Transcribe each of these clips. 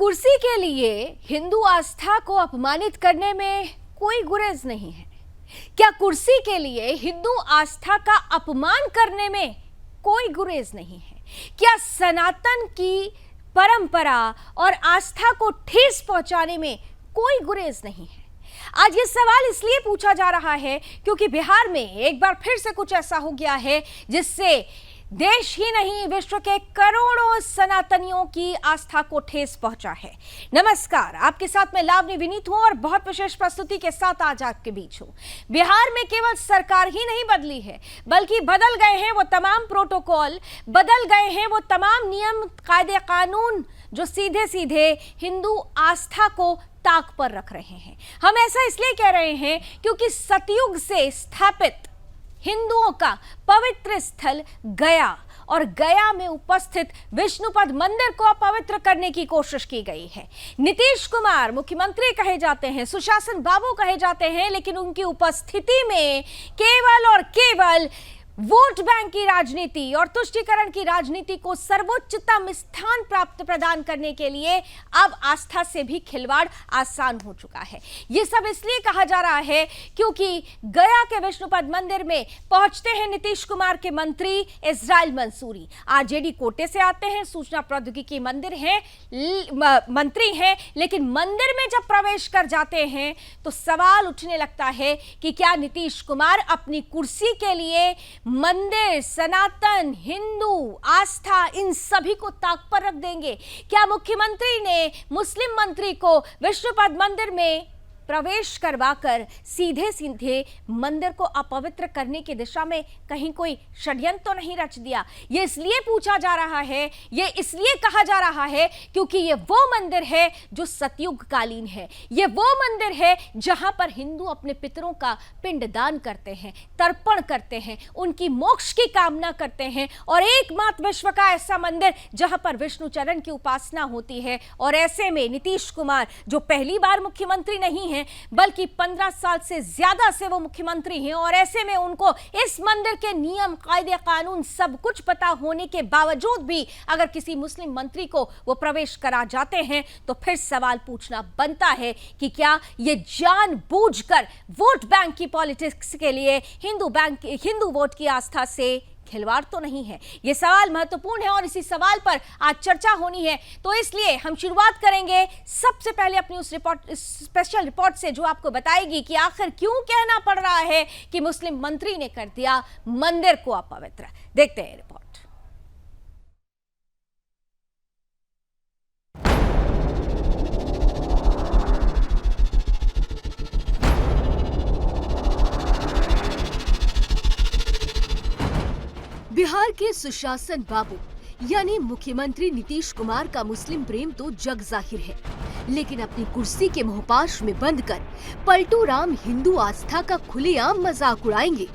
कुर्सी के लिए हिंदू आस्था को अपमानित करने में कोई गुरेज नहीं है। क्या कुर्सी के लिए हिंदू आस्था का अपमान करने में कोई गुरेज नहीं है? क्या सनातन की परंपरा और आस्था को ठेस पहुंचाने में कोई गुरेज नहीं है? आज ये सवाल इसलिए पूछा जा रहा है क्योंकि बिहार में एक बार फिर से कुछ ऐसा हो गया है जिससे देश ही नहीं विश्व के करोड़ों सनातनियों की आस्था को ठेस पहुंचा है। नमस्कार, आपके साथ मैं लावनी विनीत हूं और बहुत विशेष प्रस्तुति के साथ आज आपके बीच हूं। बिहार में केवल सरकार ही नहीं बदली है बल्कि बदल गए हैं वो तमाम प्रोटोकॉल, बदल गए हैं वो तमाम नियम कायदे कानून जो सीधे सीधे हिंदू आस्था को ताक पर रख रहे हैं। हम ऐसा इसलिए कह रहे हैं क्योंकि सतयुग से स्थापित हिंदुओं का पवित्र स्थल गया और गया में उपस्थित विष्णुपद मंदिर को अपवित्र करने की कोशिश की गई है। नीतीश कुमार मुख्यमंत्री कहे जाते हैं, सुशासन बाबू कहे जाते हैं, लेकिन उनकी उपस्थिति में केवल और केवल वोट बैंक की राजनीति और तुष्टीकरण की राजनीति को सर्वोच्चतम स्थान प्राप्त प्रदान करने के लिए अब आस्था से भी खिलवाड़ आसान हो चुका है। यह सब इसलिए कहा जा रहा है क्योंकि गया के विष्णुपद मंदिर में पहुंचते हैं नीतीश कुमार के मंत्री इस्राइल मंसूरी। आरजेडी कोटे से आते हैं, सूचना प्रौद्योगिकी मंत्री हैं, लेकिन मंदिर में जब प्रवेश कर जाते हैं तो सवाल उठने लगता है कि क्या नीतीश कुमार अपनी कुर्सी के लिए मंदिर, सनातन, हिंदू आस्था इन सभी को ताक पर रख देंगे? क्या मुख्यमंत्री ने मुस्लिम मंत्री को विष्णुपद मंदिर में प्रवेश करवाकर सीधे सीधे मंदिर को अपवित्र करने की दिशा में कहीं कोई षड्यंत्र तो नहीं रच दिया? ये इसलिए पूछा जा रहा है, ये इसलिए कहा जा रहा है क्योंकि ये वो मंदिर है जो सतयुग कालीन है। ये वो मंदिर है जहां पर हिंदू अपने पितरों का पिंडदान करते हैं, तर्पण करते हैं, उनकी मोक्ष की कामना करते हैं और एकमात्र विश्व का ऐसा मंदिर जहां पर विष्णु चरण की उपासना होती है। और ऐसे में नीतीश कुमार जो पहली बार मुख्यमंत्री नहीं है बल्कि 15 साल से ज्यादा से वो मुख्यमंत्री हैं और ऐसे में उनको इस मंदिर के नियम, कायदे कानून सब कुछ पता होने के बावजूद भी अगर किसी मुस्लिम मंत्री को वो प्रवेश करा जाते हैं तो फिर सवाल पूछना बनता है कि क्या ये जानबूझकर वोट बैंक की पॉलिटिक्स के लिए हिंदू वोट की आस्था से खिलवाड़ तो नहीं है? यह सवाल महत्वपूर्ण है और इसी सवाल पर आज चर्चा होनी है। तो इसलिए हम शुरुआत करेंगे सबसे पहले अपनी उस स्पेशल रिपोर्ट से जो आपको बताएगी कि आखिर क्यों कहना पड़ रहा है कि मुस्लिम मंत्री ने कर दिया मंदिर को अपवित्र। देखते हैं रिपोर्ट। बिहार के सुशासन बाबू यानी मुख्यमंत्री नीतीश कुमार का मुस्लिम प्रेम तो जग जाहिर है, लेकिन अपनी कुर्सी के मोहपाश में बंद कर पलटू राम हिंदू आस्था का खुलेआम मजाक उड़ाएंगे,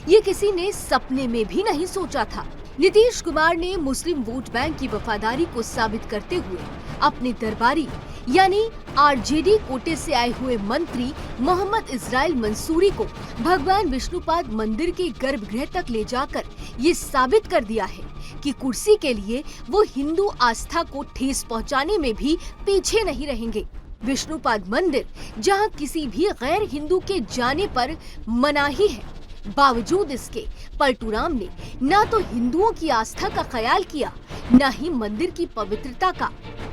ये किसी ने सपने में भी नहीं सोचा था। नीतीश कुमार ने मुस्लिम वोट बैंक की वफादारी को साबित करते हुए अपने दरबारी यानी आरजेडी कोटे से आए हुए मंत्री मोहम्मद इस्राइल मंसूरी को भगवान विष्णुपद मंदिर के गर्भगृह तक ले जाकर ये साबित कर दिया है कि कुर्सी के लिए वो हिंदू आस्था को ठेस पहुंचाने में भी पीछे नहीं रहेंगे। विष्णुपद मंदिर जहां किसी भी गैर हिंदू के जाने पर मनाही है, बावजूद इसके पलटूराम ने न तो हिंदुओं की आस्था का ख्याल किया, न ही मंदिर की पवित्रता का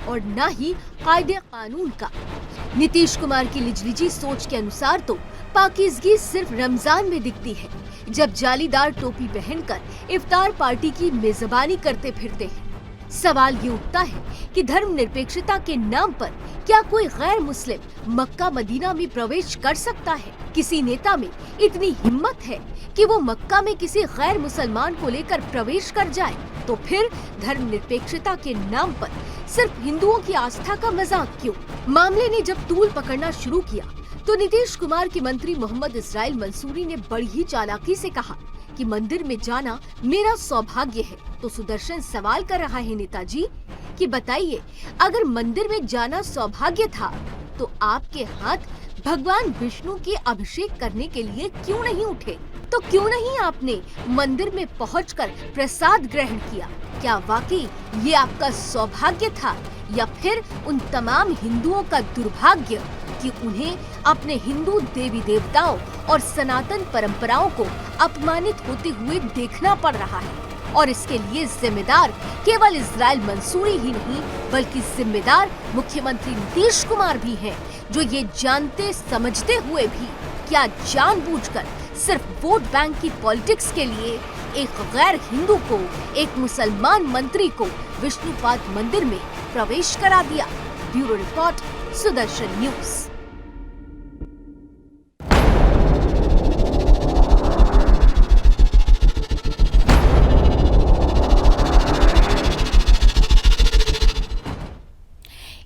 और न ही कायदे कानून का। नीतीश कुमार की लिजलिजी सोच के अनुसार तो पाकीज़गी सिर्फ रमजान में दिखती है, जब जालीदार टोपी पहनकर इफ्तार पार्टी की मेजबानी करते फिरते हैं। सवाल ये उठता है कि धर्मनिरपेक्षता के नाम पर क्या कोई गैर मुस्लिम मक्का मदीना में प्रवेश कर सकता है? किसी नेता में इतनी हिम्मत है कि वो मक्का में किसी गैर मुसलमान को लेकर प्रवेश कर जाए, तो फिर धर्मनिरपेक्षता के नाम पर सिर्फ हिंदुओं की आस्था का मजाक क्यों? मामले ने जब तूल पकड़ना शुरू किया तो नीतीश कुमार के मंत्री मोहम्मद इस्राइल मंसूरी ने बड़ी ही चालाकी से कहा कि मंदिर में जाना मेरा सौभाग्य है। तो सुदर्शन सवाल कर रहा है नेताजी कि बताइए, अगर मंदिर में जाना सौभाग्य था तो आपके हाथ भगवान विष्णु के अभिषेक करने के लिए क्यों नहीं उठे? तो क्यों नहीं आपने मंदिर में पहुंचकर प्रसाद ग्रहण किया? क्या वाकई ये आपका सौभाग्य था या फिर उन तमाम हिंदुओं का दुर्भाग्य कि उन्हें अपने हिंदू देवी देवताओं और सनातन परंपराओं को अपमानित होते हुए देखना पड़ रहा है? और इसके लिए जिम्मेदार केवल इजराइल मंसूरी ही नहीं बल्कि जिम्मेदार मुख्यमंत्री नीतीश कुमार भी हैं, जो ये जानते समझते हुए भी क्या जानबूझकर सिर्फ वोट बैंक की पॉलिटिक्स के लिए एक गैर हिंदू को, एक मुसलमान मंत्री को विष्णुपाद मंदिर में प्रवेश करा दिया। Bureau report, Sudarshan news.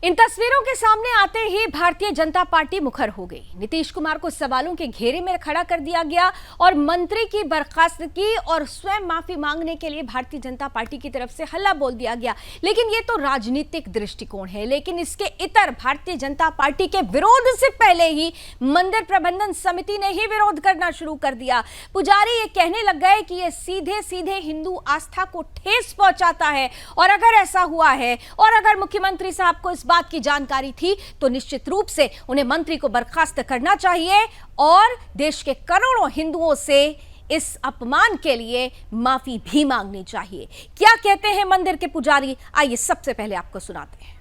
इन तस्वीरों के सामने आते ही भारतीय जनता पार्टी मुखर हो गई। नीतीश कुमार को सवालों के घेरे में खड़ा कर दिया गया और मंत्री की बर्खास्तगी और स्वयं माफी मांगने के लिए भारतीय जनता पार्टी की तरफ से हल्ला बोल दिया गया। लेकिन ये तो राजनीतिक दृष्टिकोण है, लेकिन इसके इतर भारतीय जनता पार्टी के विरोध से पहले ही मंदिर प्रबंधन समिति ने ही विरोध करना शुरू कर दिया। पुजारी ये कहने लग गए कि ये सीधे सीधे हिंदू आस्था को ठेस पहुंचाता है, और अगर ऐसा हुआ है और अगर मुख्यमंत्री साहब को इस बात की जानकारी थी तो निश्चित रूप से उन्हें मंत्री को बर्खास्त करना चाहिए और देश के करोड़ों हिंदुओं से इस अपमान के लिए माफी भी मांगनी चाहिए। क्या कहते हैं मंदिर के पुजारी, आइए सबसे पहले आपको सुनाते हैं।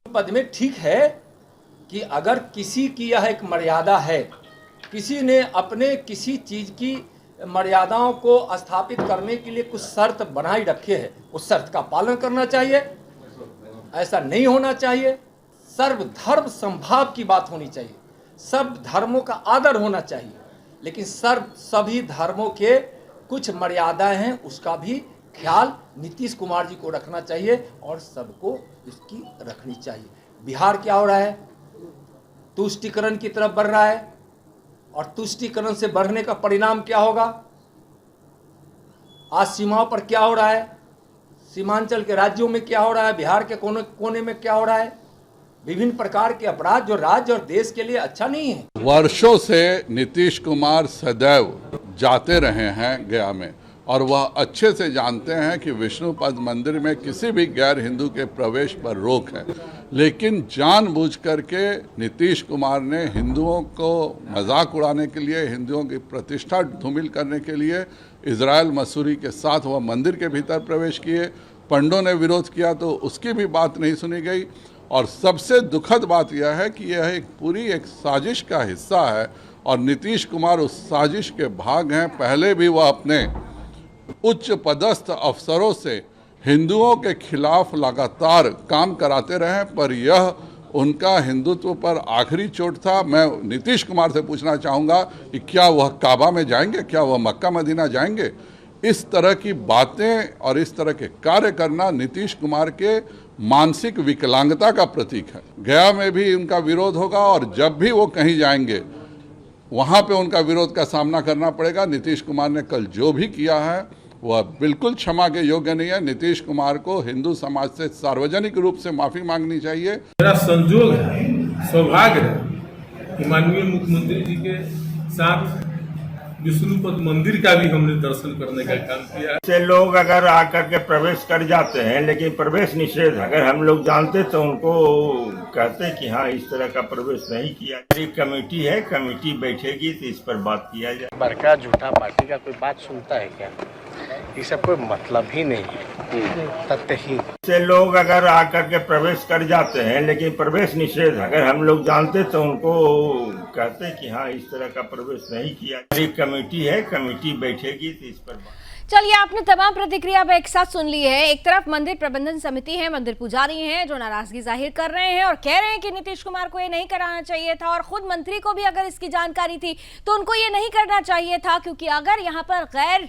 पद में ठीक है कि अगर किसी की यह एक मर्यादा है, किसी ने अपने किसी चीज की मर्यादाओं को स्थापित करने के लिए कुछ शर्त बनाई रखी है, उस शर्त का पालन करना चाहिए। ऐसा नहीं होना चाहिए। सर्वधर्म संभाव की बात होनी चाहिए, सब धर्मों का आदर होना चाहिए, लेकिन सभी धर्मों के कुछ मर्यादाएं हैं, उसका भी ख्याल नीतीश कुमार जी को रखना चाहिए और सबको इसकी रखनी चाहिए। बिहार क्या हो रहा है? तुष्टीकरण की तरफ बढ़ रहा है, और तुष्टीकरण से बढ़ने का परिणाम क्या होगा? आज सीमाओं पर क्या हो रहा है, सीमांचल के राज्यों में क्या हो रहा है, बिहार के कोने कोने में क्या हो रहा है, विभिन्न प्रकार के अपराध जो राज्य और देश के लिए अच्छा नहीं है। वर्षों से नीतीश कुमार सदैव जाते रहे हैं गया में, और वह अच्छे से जानते हैं कि विष्णुपद मंदिर में किसी भी गैर हिंदू के प्रवेश पर रोक है, लेकिन जानबूझ करके नीतीश कुमार ने हिंदुओं को मजाक उड़ाने के लिए, हिंदुओं की प्रतिष्ठा धूमिल करने के लिए इजराइल मसूरी के साथ वह मंदिर के भीतर प्रवेश किए। पंडों ने विरोध किया तो उसकी भी बात नहीं सुनी गई, और सबसे दुखद बात यह है कि यह एक पूरी एक साजिश का हिस्सा है और नीतीश कुमार उस साजिश के भाग हैं। पहले भी वह अपने उच्च पदस्थ अफसरों से हिंदुओं के खिलाफ लगातार काम कराते रहे, पर यह उनका हिंदुत्व पर आखिरी चोट था। मैं नीतीश कुमार से पूछना चाहूँगा कि क्या वह काबा में जाएंगे, क्या वह मक्का मदीना जाएंगे? इस तरह की बातें और इस तरह के कार्य करना नीतीश कुमार के मानसिक विकलांगता का प्रतीक है। गया में भी उनका विरोध होगा, और जब भी वो कहीं जाएंगे वहाँ पे उनका विरोध का सामना करना पड़ेगा। नीतीश कुमार ने कल जो भी किया है वह बिल्कुल क्षमा के योग्य नहीं है। नीतीश कुमार को हिंदू समाज से सार्वजनिक रूप से माफी मांगनी चाहिए। मेरा संजोग है, सौभाग्य है कि माननीय मुख्यमंत्री जी के साथ विष्णुपद मंदिर का भी हमने दर्शन करने का काम किया। से लोग अगर आकर के प्रवेश कर जाते हैं, लेकिन प्रवेश निषेध अगर हम लोग जानते तो उनको कहते कि हाँ इस तरह का प्रवेश नहीं किया। कमेटी है, कमेटी बैठेगी तो इस पर बात किया जाए। बड़का झूठा पार्टी का कोई बात सुनता है क्या? ये सब कोई मतलब ही नहीं है, तथ्यहीन। से लोग अगर आकर के प्रवेश कर जाते हैं, लेकिन प्रवेश निषेध अगर हम लोग जानते तो उनको कहते कि हाँ इस तरह का प्रवेश नहीं किया। कमेटी है, कमेटी बैठेगी तो इस पर बात। चलिए, आपने तमाम प्रतिक्रिया अब एक साथ सुन ली है। एक तरफ मंदिर प्रबंधन समिति है, मंदिर पुजारी हैं जो नाराजगी जाहिर कर रहे हैं और कह रहे हैं कि नीतीश कुमार को ये नहीं कराना चाहिए था, और खुद मंत्री को भी अगर इसकी जानकारी थी तो उनको ये नहीं करना चाहिए था, क्योंकि अगर यहाँ पर गैर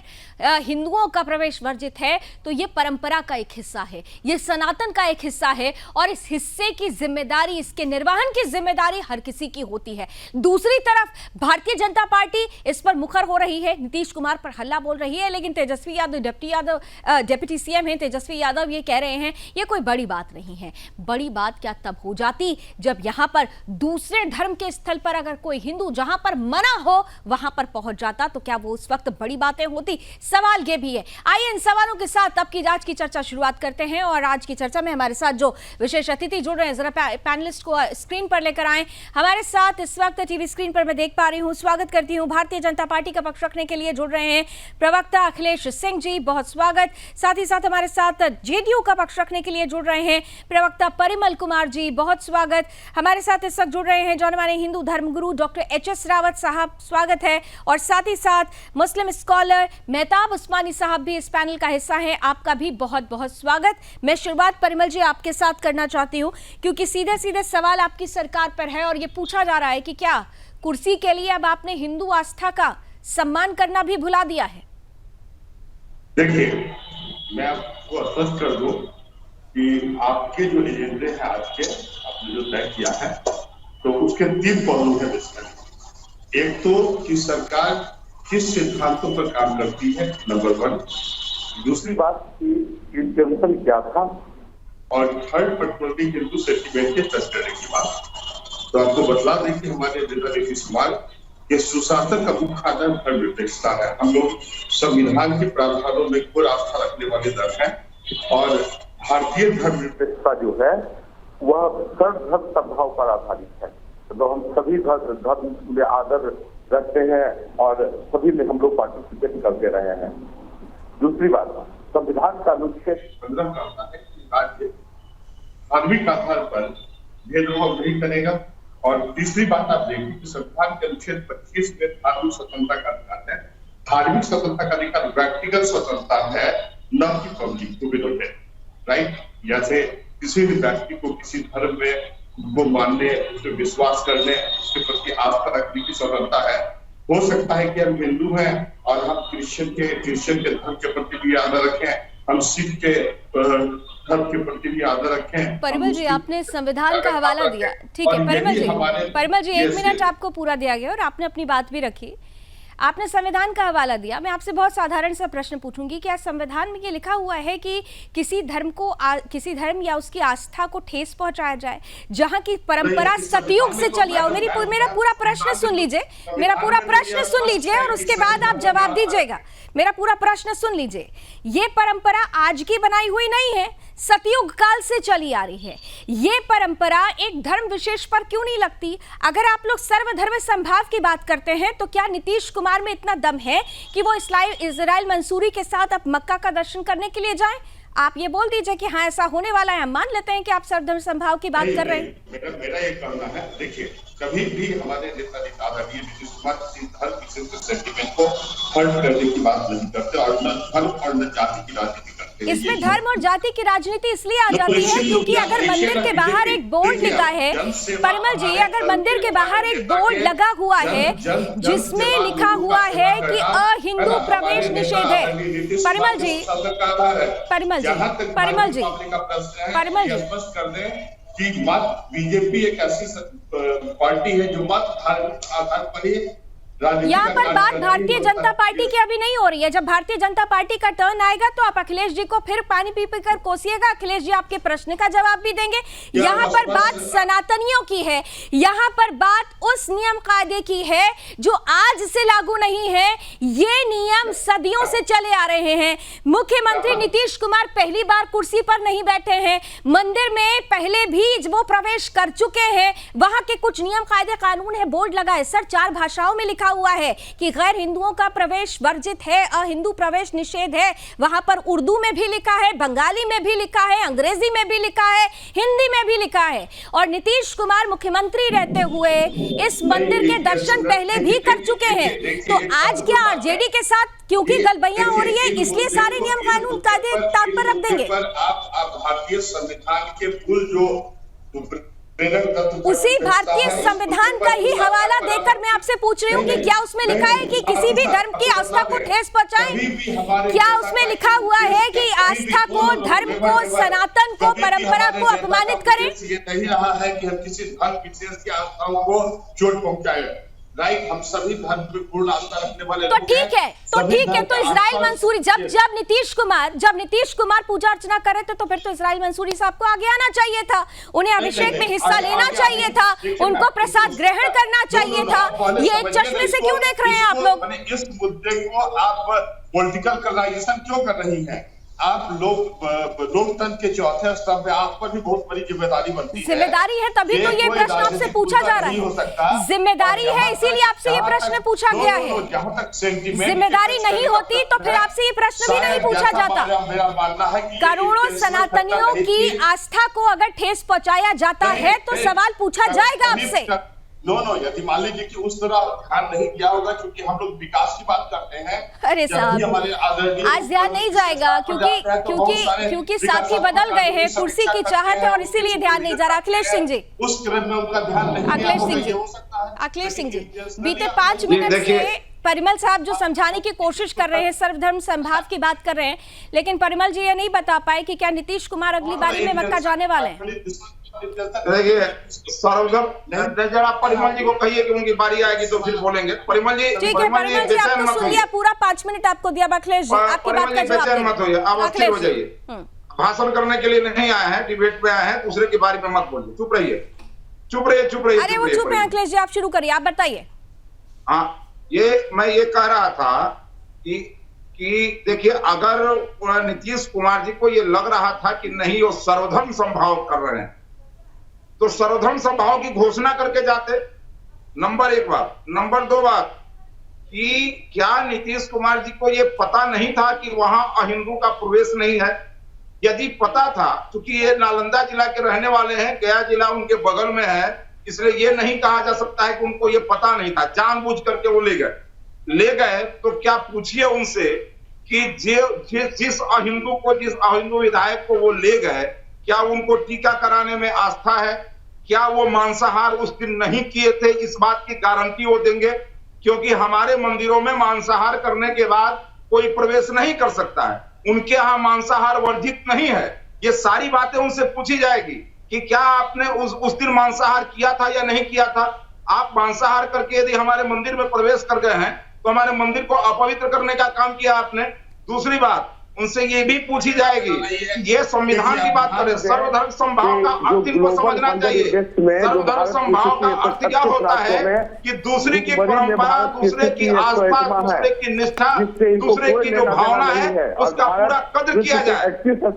हिंदुओं का प्रवेश वर्जित है तो ये परंपरा का एक हिस्सा है, ये सनातन का एक हिस्सा है, और इस हिस्से की जिम्मेदारी, इसके निर्वहन की जिम्मेदारी हर किसी की होती है। दूसरी तरफ भारतीय जनता पार्टी इस पर मुखर हो रही है, नीतीश कुमार पर हल्ला बोल रही है, लेकिन तेजस्वी यादव डिप्टी सीएम हैं, तेजस्वी यादव ये कह रहे हैं ये कोई बड़ी बात नहीं है। बड़ी बात क्या तब हो जाती जब यहां पर दूसरे धर्म के स्थल पर अगर कोई हिंदू जहां पर मना हो वहां पर पहुंच जाता, तो क्या वो उस वक्त बड़ी बातें होती? सवाल ये भी है। आइए इन सवालों के साथ अब की आज की चर्चा शुरुआत करते हैं, और आज की चर्चा में हमारे साथ जो विशेष अतिथि जुड़ रहे हैं, जरा पैनलिस्ट को स्क्रीन पर लेकर आए। हमारे साथ इस वक्त टीवी स्क्रीन पर मैं देख पा रही हूं, स्वागत करती हूं, भारतीय जनता पार्टी का पक्ष रखने के लिए जुड़ रहे हैं प्रवक्ता अखिलेश सिंह जी, बहुत स्वागत। साथ ही साथ हमारे साथ जेडीयू का पक्ष रखने के लिए जुड़ रहे हैं प्रवक्ता परिमल कुमार जी, बहुत स्वागत। हमारे साथ इस वक्त जुड़ रहे हैं जाने माने हिंदू धर्मगुरु डॉक्टर एच.एस. रावत साहब, स्वागत है। और साथ ही साथ मुस्लिम स्कॉलर मेहताब उस्मानी साहब भी इस पैनल का हिस्सा हैं, आपका भी बहुत बहुत स्वागत। मैं शुरुआत परिमल जी आपके साथ करना चाहती हूँ, क्योंकि सीधे सीधे सवाल आपकी सरकार पर है और ये पूछा जा रहा है कि क्या कुर्सी के लिए अब आपने हिंदू आस्था का सम्मान करना भी भुला दिया है? देखिए, मैं आपको आश्वस्त कर दूं कि आपके जो एजेंडे हैं आज के, आपने जो तय किया है, तो उसके 3 पहलू हैं बेसिकली। एक तो कि सरकार किस सिद्धांतों पर काम करती है, नंबर 1। दूसरी बात कि इंटेंशन क्या था, और थर्ड पर्टिकुलरली हिंदू सेंटिमेंट के टच करने की बात। तो आपको बतला दें कि हमारे नेता नीतीश कुमार के सुशासन का मुख्य आधार धर्मनिरपेक्षता है। हम लोग संविधान के प्रावधानों में पूर्ण आस्था रखने वाले दल हैं, और भारतीय धर्मनिरपेक्षता जो है वह सर्वधर्म सद्भाव पर आधारित है। तो हम सभी धर्म में आदर रखते हैं और सभी में हम लोग पार्टिसिपेट करते रहे हैं। दूसरी बात, संविधान का अनुच्छेद 15 कहता है कि राज्य धार्मिक आधार पर भेदभाव नहीं करेगा। और तीसरी बात आप देखिए कि संविधान के अनुच्छेद 25 में धार्मिक स्वतंत्रता का अधिकार है। धार्मिक स्वतंत्रता का अधिकार व्यक्तिगत स्वतंत्रता है, न कि पब्लिक, राइट। जैसे किसी भी व्यक्ति को किसी धर्म में वो मानने, उसमें विश्वास करने, उसके प्रति आस्था रखने की स्वतंत्रता है। हो सकता है कि हम हिंदू हैं और हम क्रिश्चियन के धर्म के प्रति भी आदर रखें, हम सिख के धर्म के प्रति भी आदर रखें। परिमल जी, आपने संविधान का हवाला दिया, ठीक है परिमल जी 1 मिनट आपको पूरा दिया गया और आपने अपनी बात भी रखी। आपने संविधान का हवाला दिया, मैं आपसे बहुत साधारण सा प्रश्न पूछूंगी, क्या संविधान में ये लिखा हुआ है कि किसी धर्म या उसकी आस्था को ठेस पहुंचाया जाए, जहां की परंपरा सतयुग से चली आओ? मेरा पूरा प्रश्न सुन लीजिए, मेरा पूरा प्रश्न सुन लीजिए और उसके बाद आप जवाब दीजिएगा। मेरा पूरा प्रश्न सुन लीजिए। ये परंपरा आज की बनाई हुई नहीं है, सतयुग काल से चली आ रही है। ये परंपरा एक धर्म विशेष पर क्यों नहीं लगती? अगर आप लोग सर्वधर्म संभाव की बात करते हैं तो क्या नीतीश कुमार में इतना दम है कि वो इस्राइल मंसूरी के साथ अब मक्का का दर्शन करने के लिए जाएं? आप ये बोल दीजिए कि हाँ ऐसा होने वाला है, हम मान लेते हैं कि आप सर्वधर्म संभाव की बात कर रहे हैं। मेरा ये कहना है, देखिए, कभी भी हमारे नेता आदरणीय नीतीश कुमार किसी धर्म किसी सेंटिमेंट को हर्ट करने की बात नहीं करते, और न धर्म और न जाति की राजनीति करते। इसमें धर्म और जाति की राजनीति इसलिए आ जाती है क्योंकि अगर मंदिर के बाहर एक बोर्ड लिखा है, परिमल जी, अगर मंदिर के बाहर एक बोर्ड लगा हुआ है जिसमें लिखा हुआ है कि अहिंदू प्रवेश निषेध है, परिमल जी स्पष्ट कर दें कि मत बीजेपी एक ऐसी पार्टी है जो मत धार्मिक आधार पर ही यहाँ पर बात भारतीय जनता पार्टी की अभी नहीं हो रही है। जब भारतीय जनता पार्टी का टर्न आएगा तो आप अखिलेश जी को फिर पानी पी पी कर कोसिएगा, अखिलेश जी आपके प्रश्न का जवाब भी देंगे। यहाँ पर बात सनातनियों की है, यहाँ पर बात उस नियम कायदे की है जो आज से लागू नहीं है, ये नियम सदियों से चले आ रहे हैं। मुख्यमंत्री नीतीश कुमार पहली बार कुर्सी पर नहीं बैठे हैं, मंदिर में पहले भी वो प्रवेश कर चुके हैं। वहां के कुछ नियम कायदे कानून है, बोर्ड लगा है सर, 4 भाषाओं में लिखा हुआ है कि गैर हिंदुओं का प्रवेश वर्जित है, अहिंदू प्रवेश निषेध है। वहां पर उर्दू में भी लिखा है, बंगाली में भी लिखा है, अंग्रेजी में भी लिखा है, हिंदी में भी लिखा है। और नीतीश कुमार मुख्यमंत्री रहते हुए इस मंदिर के दर्शन पहले भी कर चुके हैं। हैं। तो आज क्या आरजेडी के साथ क्योंकि गलबैया हो रही है इसलिए सारे नियम कानून कायदे ताक पर रख देंगे? आप भारतीय संविधान के मूल जो उसी भारतीय संविधान का ही हवाला देकर मैं आपसे पूछ रही हूँ कि क्या उसमें लिखा है कि किसी भी धर्म की आस्था को ठेस पहुंचाएं? क्या उसमें लिखा हुआ है कि आस्था को, धर्म को, सनातन को, परंपरा को अपमानित करें? ये नहीं रहा है कि हम किसी धर्म विशेष की आस्थाओं को चोट पहुंचाए। राइट, हम सभी धर्म पे पूर्ण आस्था रखने वाले तो ठीक है, तो इजराइल मंसूरी जब नीतीश कुमार पूजा अर्चना कर रहे थे तो फिर तो इजराइल मंसूरी साहब को आगे आना चाहिए था, उन्हें अभिषेक में हिस्सा लेना चाहिए था, उनको प्रसाद ग्रहण करना चाहिए था। ये एक चश्मे से क्यों देख रहे हैं आप लोग? इस मुद्दे को आप पॉलिटिकल कलाइजेशन क्यों कर रही है? आप लोकतंत्र के चौथे स्तंभ पे आप पर भी बहुत बड़ी जिम्मेदारी बनती है। जिम्मेदारी है तभी तो ये प्रश्न आपसे पूछा जा रहा है। जिम्मेदारी है इसीलिए आपसे ये प्रश्न पूछा गया है। जहाँ तक सेंटिमेंट, जिम्मेदारी नहीं होती तो फिर आपसे ये प्रश्न भी नहीं पूछा जाता। मेरा मानना है कि करोड़ों सनातनियों की आस्था को अगर ठेस पहुंचाया जाता है तो सवाल पूछा जाएगा आपसे। नो, यदि मान लीजिए कि उस तरह ध्यान नहीं दिया होगा, क्योंकि हम लोग विकास की बात करते हैं। अरे साहब, आज ध्यान नहीं जाएगा क्योंकि साथी बदल गए हैं, कुर्सी की चाहत है और इसीलिए ध्यान नहीं जा रहा। अखिलेश सिंह जी, उस क्रम में उनका ध्यान नहीं, अखिलेश सिंह जी, बीते 5 मिनट से परिमल साहब जो समझाने की कोशिश कर रहे हैं, सर्वधर्म समभाव की बात कर रहे हैं, लेकिन परिमल जी ये नहीं बता पाए कि क्या नीतीश कुमार अगली बारी में मक्का जाने वाले हैं? देखिए सर्वधर्म, जरा परिमल जी को कहिए कि उनकी बारी आएगी तो फिर बोलेंगे। परिमल जी, ठीक है परिमल जी, आपको सुन लिया, पूरा 5 मिनट आपको दिया। अखिलेश जी, आपकी बात का जवाब मत होइए, आप अस्थिर हो जाइए। भाषण करने के लिए नहीं आए हैं, डिबेट पे आए हैं, दूसरे के बारे में मत बोलिए। चुप रहिए। अरे वो चुप है। अखिलेश जी आप शुरू करिए, आप बताइए। हाँ, मैं ये कह रहा था कि देखिए, अगर नीतीश कुमार जी को ये लग रहा था कि नहीं वो सर्वधर्म समभाव कर रहे हैं तो सर्वधर्म समभाव की घोषणा करके जाते। नंबर 1 बात। नंबर 2 बात कि क्या नीतीश कुमार जी को ये पता नहीं था कि वहां अहिंदू का प्रवेश नहीं है? यदि पता था, क्योंकि ये नालंदा जिला के रहने वाले हैं, गया जिला उनके बगल में है, इसलिए ये नहीं कहा जा सकता है कि उनको ये पता नहीं था, जानबूझ करके वो ले गए। तो क्या पूछिए उनसे कि जिस अहिंदू विधायक को वो ले गए, क्या उनको टीका कराने में आस्था है? क्या वो मांसाहार उस दिन नहीं किए थे? इस बात की गारंटी वो देंगे? क्योंकि हमारे मंदिरों में मांसाहार करने के बाद कोई प्रवेश नहीं कर सकता है, उनके यहाँ मांसाहार वर्जित नहीं है। ये सारी बातें उनसे पूछी जाएगी कि क्या आपने उस दिन मांसाहार किया था या नहीं किया था। आप मांसाहार करके यदि हमारे मंदिर में प्रवेश कर गए हैं तो हमारे मंदिर को अपवित्र करने का काम किया आपने। दूसरी बात, उनसे ये भी पूछी जाएगी, ये संविधान की बात करें, सर्वधर्म समभाव का अर्थ इनको समझना चाहिए। सर्वधर्म समभाव का अर्थ क्या होता है कि दूसरे की परंपरा, दूसरे की आस्था, दूसरे की निष्ठा, दूसरे की जो भावना है उसका पूरा कद्र किया जाए।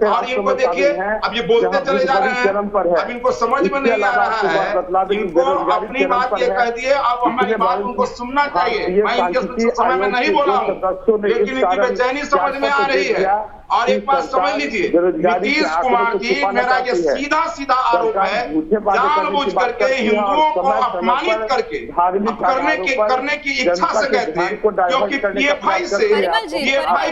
और इनको देखिए, अब ये बोलते चले जा रहे हैं, अब इनको समझ में नहीं आ रहा है, इनको अपनी बात ये कह दिए, अब हमारी बात उनको सुनना चाहिए। मैं इनके समय में नहीं बोला हूँ, लेकिन इनकी बेचैनी समझ में आ रही है। और एक बात समझ लीजिए, नीतीश कुमार जी, मेरा ये सीधा आरोप है, जानबूझ करके हिंदुओं को अपमानित करके करने की इच्छा से गए थे, क्योंकि पीएफआई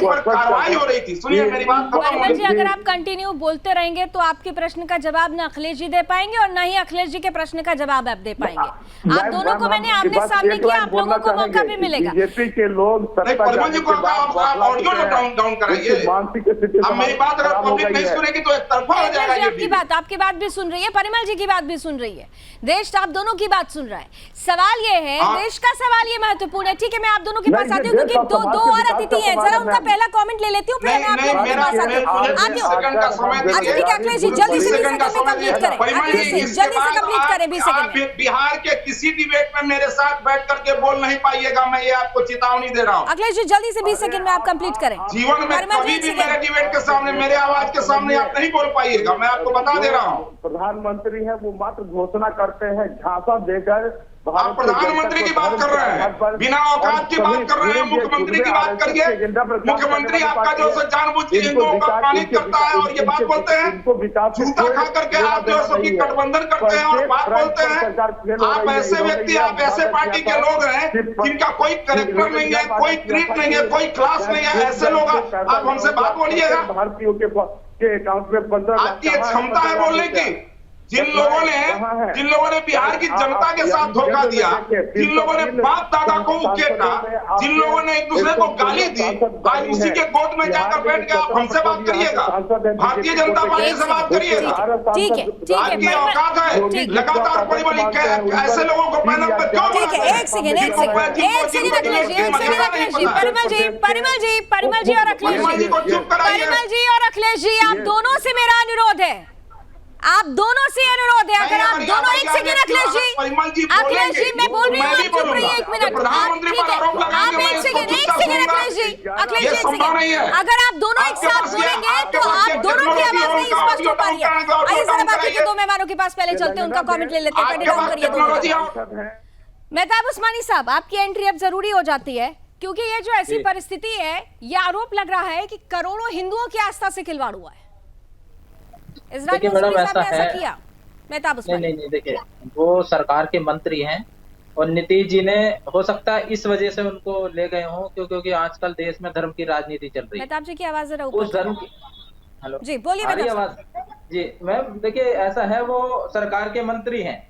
पर कार्रवाई हो रही थी। सुनिए मेरी बात खत्म हो जी, अगर आप कंटिन्यू बोलते रहेंगे तो आपके प्रश्न का जवाब न अखिलेश जी दे पाएंगे और न ही अखिलेश जी के प्रश्न का जवाब आप दे पाएंगे। आप दोनों को मैंने आमने सामने किया, आप लोगों को मौका भी मिलेगा। बीजेपी के लोग ऑडियो डाउन कराइए। अब मेरी बात अगर पब्लिक नहीं सुनेगी तो एक तरफा हो जाएगा। आपकी बात भी सुन रही है, परिमल जी की बात भी सुन रही है, देश आप दोनों की बात सुन रहा है। सवाल ये है, देश का सवाल ये महत्वपूर्ण है। ठीक है, मैं आप दोनों के पास आती हूँ क्योंकि दो और अतिथि हैं, जरा उनका पहला कमेंट ले लेती हूँ, फिर मैं आप लोगों के पास आती हूँ। अच्छा ठीक है अखिलेश जी, जल्दी से 20 सेकंड में कंप्लीट करें। जल्दी से कंप्लीट करें 20 सेकंड में। बिहार के किसी डिबेट में मेरे साथ बैठ करके बोल नहीं पाइएगा, मैं ये आपको चेतावनी दे रहा हूँ। अखिलेश जी जल्दी से 20 सेकंड में आप कंप्लीट करें। जीवन में कभी भी मेरे डिबेट के सामने, मेरे आवाज के सामने आप नहीं बोल पाइएगा, मैं आपको बता दे रहा हूँ। प्रधानमंत्री है वो मात्र घोषणा करते हैं, झांसा देकर आप प्रधानमंत्री की बात कर रहे हैं, बिना औकात की बात कर रहे हैं, मुख्यमंत्री की बात करिए। मुख्यमंत्री आपका जो है जानबूझ के हिंदुओं को अपमानित करता है और ये बात बोलते हैं, जूता खा करके आप जो है सभी गठबंधन करते हैं और बात बोलते हैं। आप ऐसे व्यक्ति, आप ऐसे पार्टी के लोग हैं जिनका कोई कैरेक्टर नहीं है, कोई क्रीट नहीं है, कोई क्लास नहीं है, ऐसे लोग आप हमसे बात बोलिएगा। भारतीयों के अकाउंट में 15 लाख आपकी एक क्षमता है बोलने की। जिन लोगों ने बिहार की जनता के साथ धोखा दिया, जिन लोगों ने बाप दादा को उकेटा, जिन लोगों ने एक दूसरे को गाली दी, आज उसी के गोद में जाकर बैठ के आप हमसे बात करिएगा, भारतीय जनता पार्टी से बात करिएगा। ठीक है आपकी औकात है लगातार परिमल ऐसे लोगों को पैनल पर क्यों? ठीक है, एक सेकंड अखिलेश जी, परिमल जी और अखिलेश जी, आप दोनों से मेरा अनुरोध है, आप दोनों से अनुरोध है, अगर आप दोनों एक सेकंड अखिलेश जी मैं बोल रही हूँ, आप चुप रहिए 1 मिनट, आप ठीक है, आप एक सेकंड अखिलेश जी एक सेकंड, अगर आप दोनों एक साथ बोलेंगे तो आप दोनों की आवाज नहीं स्पष्ट हो पा रही है। आइए जरा बाकी के 2 मेहमानों के पास पहले चलते हैं, उनका कमेंट ले लेते हैं, कंटिन्यू करिए 2 मिनट। मेहताब उस्मानी साहब, आपकी एंट्री अब जरूरी हो जाती है क्योंकि ये जो ऐसी परिस्थिति है, ये आरोप लग रहा है कि करोड़ों हिंदुओं की आस्था से खिलवाड़ हुआ है। देखिए मैडम, ऐसा है किया मेहताब उस्मानी? नहीं देखिए, वो सरकार के मंत्री हैं और नीतीश जी ने हो सकता है इस वजह से उनको ले गए हों क्योंकि आजकल देश में धर्म की राजनीति चल रही है। मेहताब जी की आवाज जरा उस धर्म की, हेलो जी बोलिए आवाज जी मैम। देखिए ऐसा है, वो सरकार के मंत्री हैं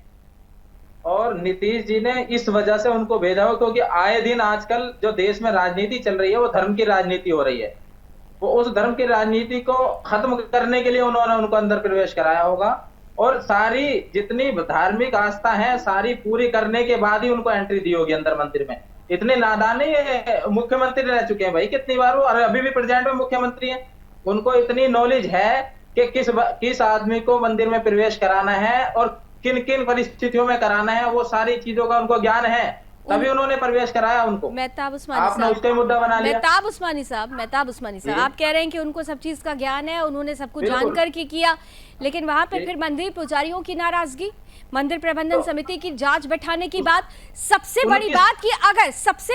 और नीतीश जी ने इस वजह से उनको भेजा हो क्योंकि आए दिन आजकल जो देश में राजनीति चल रही है वो धर्म की राजनीति हो रही है। वो उस धर्म की राजनीति को खत्म करने के लिए उन्होंने उनको अंदर प्रवेश कराया होगा और सारी जितनी धार्मिक आस्था है सारी पूरी करने के बाद ही उनको एंट्री दी होगी अंदर मंदिर में। इतने नादान नहीं मुख्यमंत्री रह चुके हैं भाई कितनी बार वो, और अभी भी प्रेजेंट में मुख्यमंत्री हैं। उनको इतनी नॉलेज है कि किस आदमी को मंदिर में प्रवेश कराना है और किन किन परिस्थितियों में कराना है, वो सारी चीजों का उनको ज्ञान है, तभी उन्होंने प्रवेश कराया उनको। मेहताब उस्मानी आपने उसका मुद्दा बना लिया। मेहताब उस्मानी साहब, आप कह रहे हैं कि उनको सब चीज का ज्ञान है, उन्होंने सब कुछ जानकर के किया, लेकिन वहां पे फिर मंदिर पुजारियों की नाराजगी, मंदिर प्रबंधन समिति की जांच बैठाने की बात, सबसे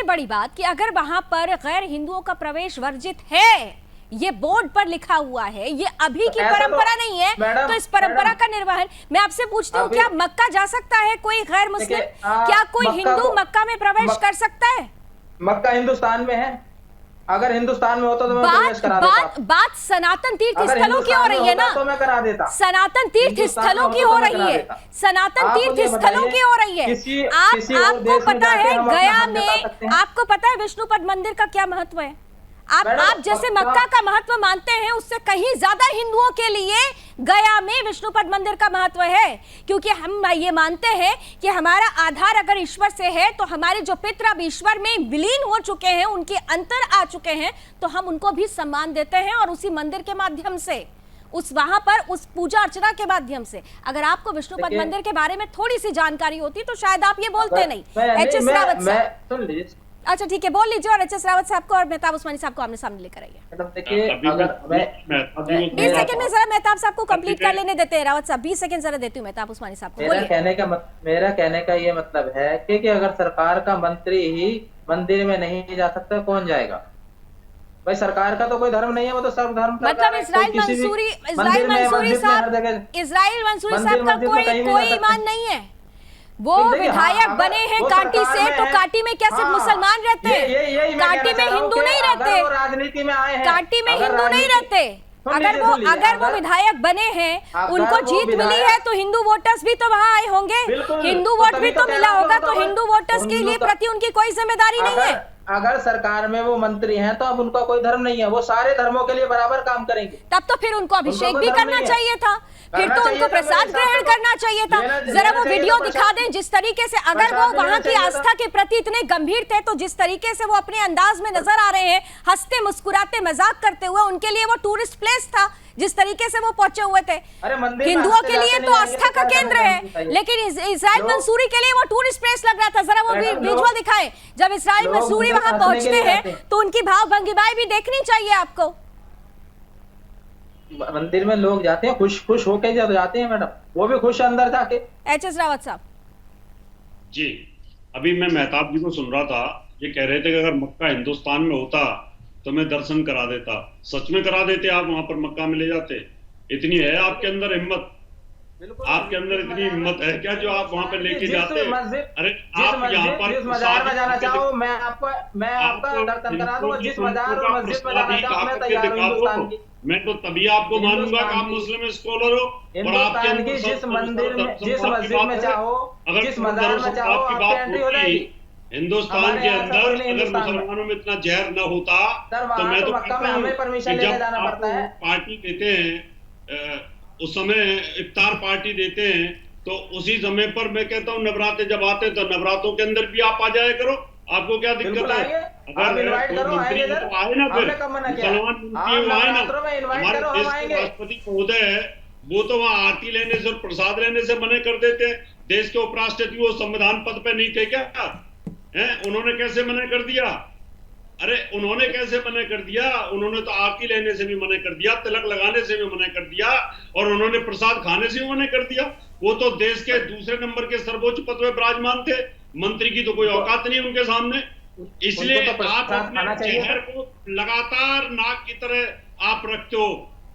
बड़ी बात कि अगर वहां पर गैर हिंदुओं का प्रवेश वर्जित है, ये बोर्ड पर लिखा हुआ है, ये अभी की परंपरा नहीं है, तो इस परंपरा का निर्वहन, मैं आपसे पूछती हूँ, क्या मक्का जा सकता है कोई गैर मुस्लिम? क्या कोई हिंदू मक्का में प्रवेश कर सकता है? मक्का हिंदुस्तान में है, अगर हिंदुस्तान में होता तो मैं प्रवेश करा देता। बात सनातन तीर्थ स्थलों की हो रही है ना, तो मैं करा देता। सनातन तीर्थ स्थलों की हो रही है, सनातन तीर्थ स्थलों की हो रही है। आपको पता है गया में, आपको पता है विष्णुपद मंदिर का क्या महत्व है? आप जैसे मक्का का महत्व मानते हैं, उससे कहीं ज्यादा हिंदुओं के लिए गया में विष्णुपद मंदिर का महत्व है, क्योंकि हम ये मानते हैं कि हमारा आधार अगर ईश्वर से है तो हमारे जो पितर अब ईश्वर में विलीन हो चुके हैं, उनके अंतर आ चुके हैं, तो हम उनको भी सम्मान देते हैं और उसी मंदिर के माध्यम से, उस वहां पर उस पूजा अर्चना के माध्यम से। अगर आपको विष्णुपद मंदिर के बारे में थोड़ी सी जानकारी होती तो शायद आप ये बोलते नहीं। एच.एस. रावत साहब, अच्छा ठीक है, बोल लीजिए, और एच.एस. रावत साहब को और मेहताब उस्मानी साहब को आमने सामने लेकर आइए। देखिए अगर 20 सेकंड में जरा मेहताब साहब को कंप्लीट कर लेने देते हैं। रावत साहब 20 सेकंड जरा देती हूँ मेहताब उस्मानी साहब को। मेरा कहने का ये मतलब है कि अगर सरकार का मंत्री ही मंदिर में नहीं जा सकता, कौन जाएगा भाई? सरकार का तो कोई धर्म नहीं है, वो तो सर्व धर्म का, मतलब इस्राइल मंसूरी साहब का कोई ईमान नहीं है। वो विधायक बने हैं काटी से, तो काटी में क्या सिर्फ मुसलमान रहते हैं? काटी में हिंदू नहीं रहते, राजनीति में आए हैं, काटी में हिंदू नहीं रहते। अगर वो विधायक बने हैं, उनको जीत मिली है, तो हिंदू वोटर्स भी तो वहाँ आए होंगे, हिंदू वोट भी तो मिला होगा, तो हिंदू वोटर्स के लिए प्रति उनकी कोई जिम्मेदारी नहीं है। अगर सरकार में वो मंत्री हैं तो अब उनका कोई धर्म नहीं है, वो सारे धर्मों के लिए बराबर काम करेंगे। तब तो फिर उनको अभिषेक भी करना चाहिए था, फिर तो उनको प्रसाद ग्रहण करना चाहिए था। जरा वो वीडियो दिखा दें जिस तरीके से, अगर वो वहाँ की आस्था के प्रति इतने गंभीर थे, तो जिस तरीके से वो अपने अंदाज में नजर आ रहे हैं, हंसते मुस्कुराते मजाक करते हुए, उनके लिए वो टूरिस्ट प्लेस था जिस तरीके से वो पहुंचे हुए थे। हिंदुओं के लिए तो आस्था का केंद्र है, लेकिन इस्राइल मंसूरी के लिए वो टूरिस्ट प्लेस लग रहा था। जरा वो विजुअल दिखाएं, जब इस्राइल मंसूरी वहां पहुंचते हैं तो उनकी भाव भंगिमाएं भी देखनी चाहिए आपको। मंदिर में लोग जाते हैं खुश होके जब जाते हैं मैडम, वो भी खुश अंदर जाके। एच.एस. रावत साहब जी अभी मैं मेहताब जी को सुन रहा था, ये कह रहे थे कि अगर मक्का हिंदुस्तान में होता तो मैं दर्शन करा देता। सच में करा देते आप, वहां पर मक्का में ले जाते? इतनी है आपके अंदर हिम्मत? आपके अंदर इतनी हिम्मत है क्या जो आप वहां पे लेके जाते? अरे आप यहाँ पर जिस मजार में जाना चाहो मैं आपका दर्शन करा दूंगा। जिस मजार और मस्जिद में जाना चाहो मैं तैयार हूं हिंदुस्तान की। मैं तो तभी आपको मानूंगा कि आप मुस्लिम स्कॉलर हो। और आपके हिंदुस्तान की जिस मंदिर में, जिस मस्जिद में चाहो, जिस मजार में चाहो आपकी एंट्री हो जाएगी। हिंदुस्तान के अंदर अगर मुसलमानों में इतना जहर न होता तो मैं तो मक्का में हमें परमिशन लेके जाना पड़ता है। पार्टी देते हैं उस समय इफ्तार पार्टी देते हैं, तो उसी समय पर मैं कहता हूँ नवरात्रे जब आते हैं तो नवरात्रों के अंदर भी आप आ जाया करो। आपको क्या दिक्कत है? अगर मंत्री तो आए ना, फिर मुसलमान मंत्री आए ना। हमारे देश के राष्ट्रपति महोदय है, वो तो वहाँ आरती लेने से और प्रसाद लेने से मना कर देते हैं। देश के उपराष्ट्रपति वो संविधान पद पे नहीं थे क्या? उन्होंने कैसे मना कर दिया? अरे उन्होंने कैसे मना कर दिया? उन्होंने तो आरती लेने से भी मना कर दिया, तिलक लगाने से भी मना कर दिया, और उन्होंने प्रसाद खाने से भी मना कर दिया। वो तो देश के दूसरे नंबर के सर्वोच्च पद में विराजमान थे। मंत्री की तो कोई औकात नहीं उनके सामने। इसलिए आप अपने जहर को लगातार नाक की तरह आप रखते हो,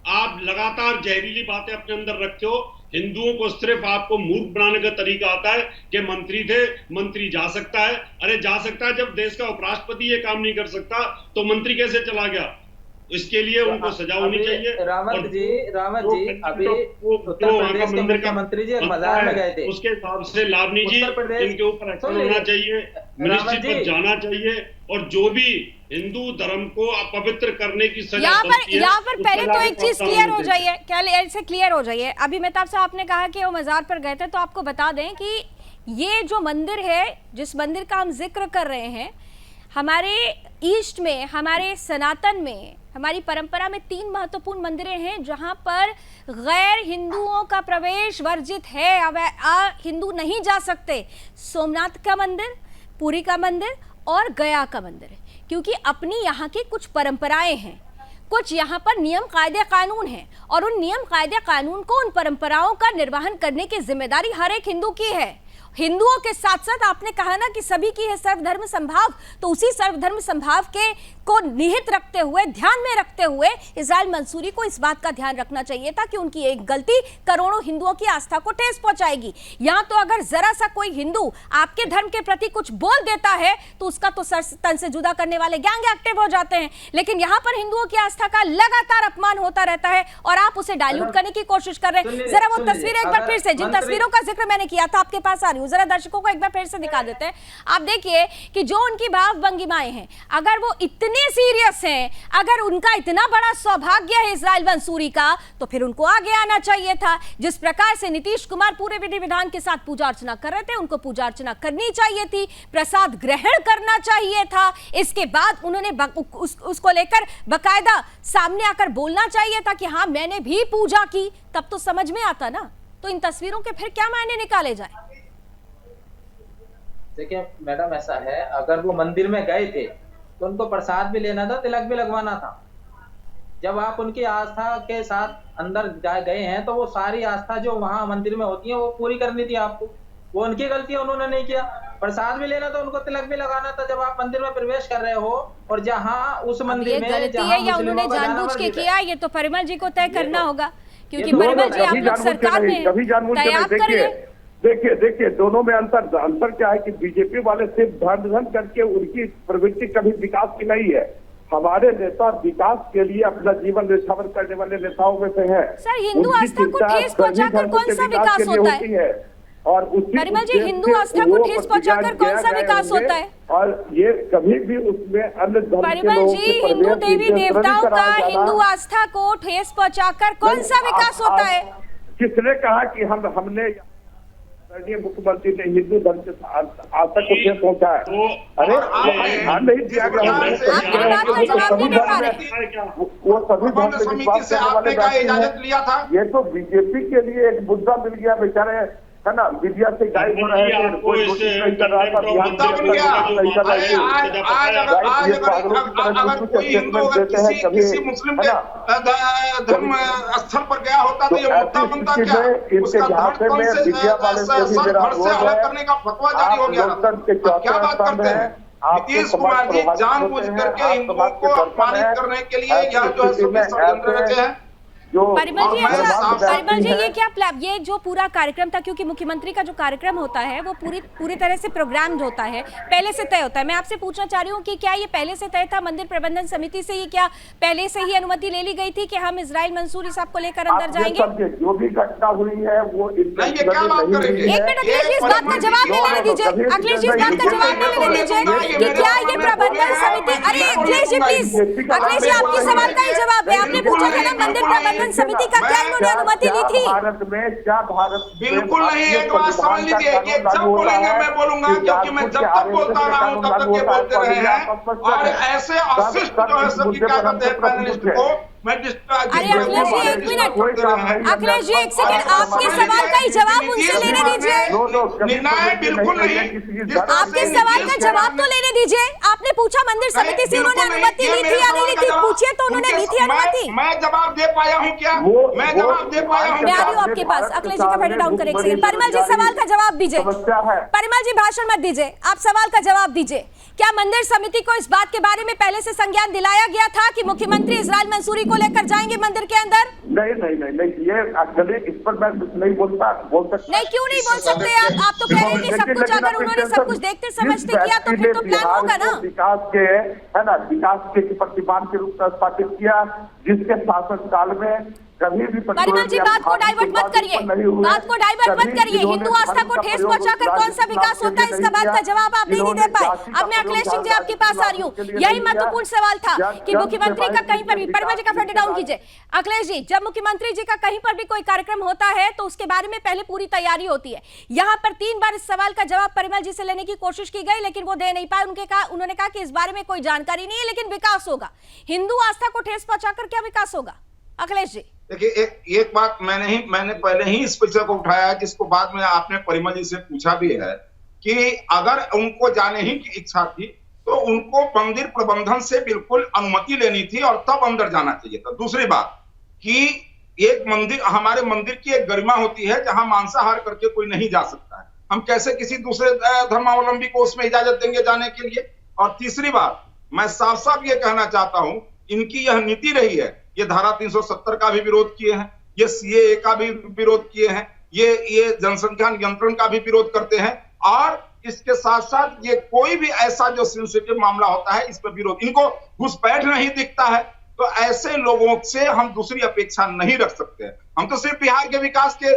आप लगातार जहरीली बातें अपने अंदर रखते हो। हिंदुओं को सिर्फ आपको मूर्ख बनाने का तरीका आता है कि मंत्री थे, मंत्री जा सकता है। अरे जा सकता है, जब देश का उपराष्ट्रपति ये काम नहीं कर सकता तो मंत्री कैसे चला गया? इसके लिए उनको सजा होनी चाहिए। रावत जी अभी उत्तर प्रदेश के मुख्यमंत्री जी मजार में गए थे, उसके हिसाब से लावनी जी इनके ऊपर एक्शन होना चाहिए, मिनिस्ट्री पर जाना चाहिए, और जो भी हिंदू धर्म को अपवित्र करने की सजा यहाँ पर पहले तो एक चीज क्लियर हो जाइए, क्या ऐसे क्लियर हो जाइए। अभी मेहताब साहब आपने कहा कि वो मजार पर गए थे, तो आपको बता दें कि ये जो मंदिर है, जिस मंदिर का हम जिक्र कर रहे हैं, हमारे ईस्ट में, हमारे सनातन में, हमारी परंपरा में 3 महत्वपूर्ण मंदिरें हैं जहां पर गैर हिंदुओं का प्रवेश वर्जित है। अब हिंदू नहीं जा सकते। सोमनाथ का मंदिर, पुरी का मंदिर और गया का मंदिर है, क्योंकि अपनी यहाँ की कुछ परंपराएं हैं, कुछ यहाँ पर नियम कायदे कानून हैं, और उन नियम कायदे कानून को, उन परंपराओं का निर्वहन करने की जिम्मेदारी हर एक हिंदू की है। हिंदुओं के साथ साथ आपने कहा ना कि सभी की है सर्वधर्म संभाव, तो उसी सर्वधर्म संभाव के को निहित रखते हुए, ध्यान में रखते हुए इस्राइल मंसूरी को इस बात का ध्यान रखना चाहिए था कि उनकी एक गलती करोड़ों हिंदुओं की आस्था को ठेस पहुंचाएगी। यहाँ तो अगर जरा सा कोई हिंदू आपके धर्म के प्रति कुछ बोल देता है तो उसका तो सर तन से जुदा करने वाले गैंग एक्टिव हो जाते हैं। लेकिन यहाँ पर हिंदुओं की आस्था का लगातार अपमान होता रहता है और आप उसे डाइल्यूट करने की कोशिश कर रहे हैं। जरा वो तस्वीर एक बार फिर से, जिन तस्वीरों का जिक्र मैंने किया था, आपके पास आ रही हूँ, जरा दर्शकों को एक बार फिर से दिखा देते हैं। आप देखिए कि जो उनकी भाव भंगिमाएं हैं, अगर वो इतने सीरियस हैं, अगर उनका इतना बड़ा सौभाग्य है इस्राइल मंसूरी का, तो फिर उनको आगे आना चाहिए था। जिस प्रकार से नीतीश कुमार पूरे विधि विधान के साथ पूजा अर्चना कर रहे थे, उनको पूजा अर्चना करनी चाहिए थी, प्रसाद ग्रहण करना चाहिए था। इसके बाद उन्होंने उसको लेकर बकायदा सामने आकर बोलना चाहिए था कि हाँ मैंने भी पूजा की, तब तो समझ में आता ना। तो इन तस्वीरों के फिर क्या मायने निकाले जाए? देखिए मैडम, ऐसा है, अगर वो मंदिर में गए थे तो उनको प्रसाद भी लेना था, तिलक भी लगवाना था। जब आप उनकी आस्था के साथ अंदर गए हैं तो वो सारी आस्था जो वहां मंदिर में होती है वो पूरी करनी थी आपको। वो उनकी गलती है, उन्होंने नहीं किया। प्रसाद भी लेना था, उनको तिलक भी लगाना था जब आप मंदिर में प्रवेश कर रहे हो। और जहां उस मंदिर में गलती है या उन्होंने जानबूझ के किया, ये तो परिमल जी को तय करना होगा, क्योंकि परिमल जी आप लोग सरकार में तैयार करिए। देखिए दोनों में अंतर क्या है कि बीजेपी वाले सिर्फ धन करके उनकी प्रवृत्ति कभी विकास की नहीं है। हमारे नेता विकास के लिए अपना जीवन न्यौछावर करने वाले नेताओं में से हैं। सर, हिंदू आस्था को ठेस पहुंचाकर कौन सा विकास होता है? और परिमल जी, हिंदू आस्था को ठेस पहुंचाकर कौन सा विकास होता है? और ये कभी भी उसमें अन्य धर्म के परिमल जी, हिंदू देवी देवताओं का हिंदू आस्था को ठेस पहुंचाकर कौन सा विकास होता है? किसने कहा कि हमने मुख्यमंत्री ने हिंदू धर्म से आज तक को ठेस पहुंचा है? अरे ध्यान नहीं दिया गया। वो सभी धर्म से विश्वास करने वाले व्यक्ति हैं। ये तो बीजेपी के लिए एक मुद्दा मिल गया। बेचारे है ना, मीडिया से गाइड हो रहे थे, कोई कोशिश नहीं कर रहा था ध्यान मुद्दा बन गया। आज अगर कोई हिंदू अगर किसी मुस्लिम के धर्म स्थल पर गया होता तो ये मुद्दा बनता क्या? उसका धर्म कौन से घर से अलग करने का फतवा जारी हो गया। क्या बात करते हैं? नीतीश कुमार जी जानबूझ करके हिंदुओं को अपमानित करने के लिए यह जो है षड्यंत्र रचे हैं। परिमल जी, परिमल जी, ये क्या ये जो पूरा कार्यक्रम था, क्योंकि मुख्यमंत्री का जो कार्यक्रम होता है वो पूरी तरह से प्रोग्राम्ड होता है, पहले से तय होता है। मैं आपसे पूछना चाह रही हूँ कि क्या ये पहले से तय था? मंदिर प्रबंधन समिति से ये क्या पहले से ही अनुमति ले ली गई थी कि हम इस्राइल मंसूरी साहब को लेकर अंदर जाएंगे? जो भी घटना हुई है वो क्या बात करेंगे? एक मिनट अखिलेश जी, इस बात का जवाब नहीं लेने दीजिए। अखिलेश जी, इस बात का जवाब नहीं लेने दीजिए कि क्या ये प्रबंधन समिति, अरे अखिलेश जी प्लीज, अखिलेश जी आपके सवाल का ही जवाब है। आपने पूछा था ना मंदिर प्रबंधन समिति का क्या इन्होंने अनुमति ली थी? भारत में क्या भारत बिल्कुल नहीं। एक बात समझ लीजिए कि जब बोलेंगे मैं बोलूंगा, क्योंकि मैं जब तक बोलता रहा हूं तब तक ये बोलते रहे हैं। और ऐसे अशिष्ट जो है सबकी क्या कहते हैं पैनलिस्ट को मैं अरे अखिलेश जी एक मिनट, अखिलेश जी एक सेकंड, आपके सवाल का ही जवाब उनसे लेने दीजिए। निर्णय बिल्कुल नहीं, आपके सवाल का जवाब तो लेने दीजिए। आपने पूछा मंदिर समिति से उन्होंने अनुमति ली थी या नहीं ली थी? पूछिए तो उन्होंने ली थी अनुमति। मैं जवाब दे पाया हूँ क्या? मैं जवाब दे पाया हूँ? मैं आ रही हूँ आपके पास। अखिलेश जी का फेडर डाउन करें एक सेकंड। परिमल जी सवाल का जवाब दीजिए। परिमल जी भाषण मत दीजिए, आप सवाल का जवाब दीजिए। क्या मंदिर समिति को इस बात के बारे में पहले से संज्ञान दिलाया गया था कि मुख्यमंत्री इस्राइल मंसूरी को लेकर जाएंगे मंदिर के अंदर? नहीं, ये एक्चुअली इस पर मैं कुछ नहीं बोल सकता। नहीं, क्यों नहीं बोल सकते आप? तो कह रहे हैं कि सब कुछ अगर उन्होंने सब कुछ देखते समझते किया तो फिर तो प्लान होगा ना। विकास के है ना, विकास के प्रतिमान के रूप में स्थापित किया, जिसके शासन काल में कभी भी परिमल जी बात को डाइवर्ट मत करिए, बात को डाइवर्ट मत करिए। हिंदू आस्था को ठेस पहुंचाकर कौन सा विकास होता है, इसका बात का जवाब आप नहीं दे पाए। अब मैं अखिलेश सिंह जी आपके पास आ रही हूँ। यही महत्वपूर्ण सवाल था कि मुख्यमंत्री का कहीं पर भी, परिमल जी का फेडर डाउन कीजिए। अखिलेश जी, जब मुख्यमंत्री जी का कहीं पर भी कोई कार्यक्रम होता है तो उसके बारे में पहले पूरी तैयारी होती है। यहाँ पर 3 बार इस सवाल का जवाब परिमल जी से लेने की कोशिश की गई लेकिन वो दे नहीं पाए। उन्होंने कहा कि इस बारे में कोई जानकारी नहीं है लेकिन विकास होगा। हिंदू आस्था को ठेस पहुंचाकर क्या विकास होगा? अखिलेश जी देखिए, एक बात मैंने पहले ही इस विषय को उठाया है, जिसको बाद में आपने परिमल जी से पूछा भी है कि अगर उनको जाने ही की इच्छा थी तो उनको मंदिर प्रबंधन से बिल्कुल अनुमति लेनी थी और तब अंदर जाना चाहिए था। दूसरी बात कि एक मंदिर, हमारे मंदिर की एक गरिमा होती है जहां मांसाहार करके कोई नहीं जा सकता है। हम कैसे किसी दूसरे धर्मावलंबी को उसमें इजाजत देंगे जाने के लिए? और तीसरी बात, मैं साफ साफ ये कहना चाहता हूं, इनकी यह नीति रही है। ये धारा 370 का भी विरोध किए हैं, ये सीएए का भी विरोध किए हैं, ये जनसंख्या नियंत्रण का भी विरोध करते हैं और इसके साथ साथ ये कोई भी ऐसा जो सेंसिटिव मामला होता है इस पर विरोध, इनको घुसपैठ नहीं दिखता है। तो ऐसे लोगों से हम दूसरी अपेक्षा नहीं रख सकते। हम तो सिर्फ बिहार के विकास के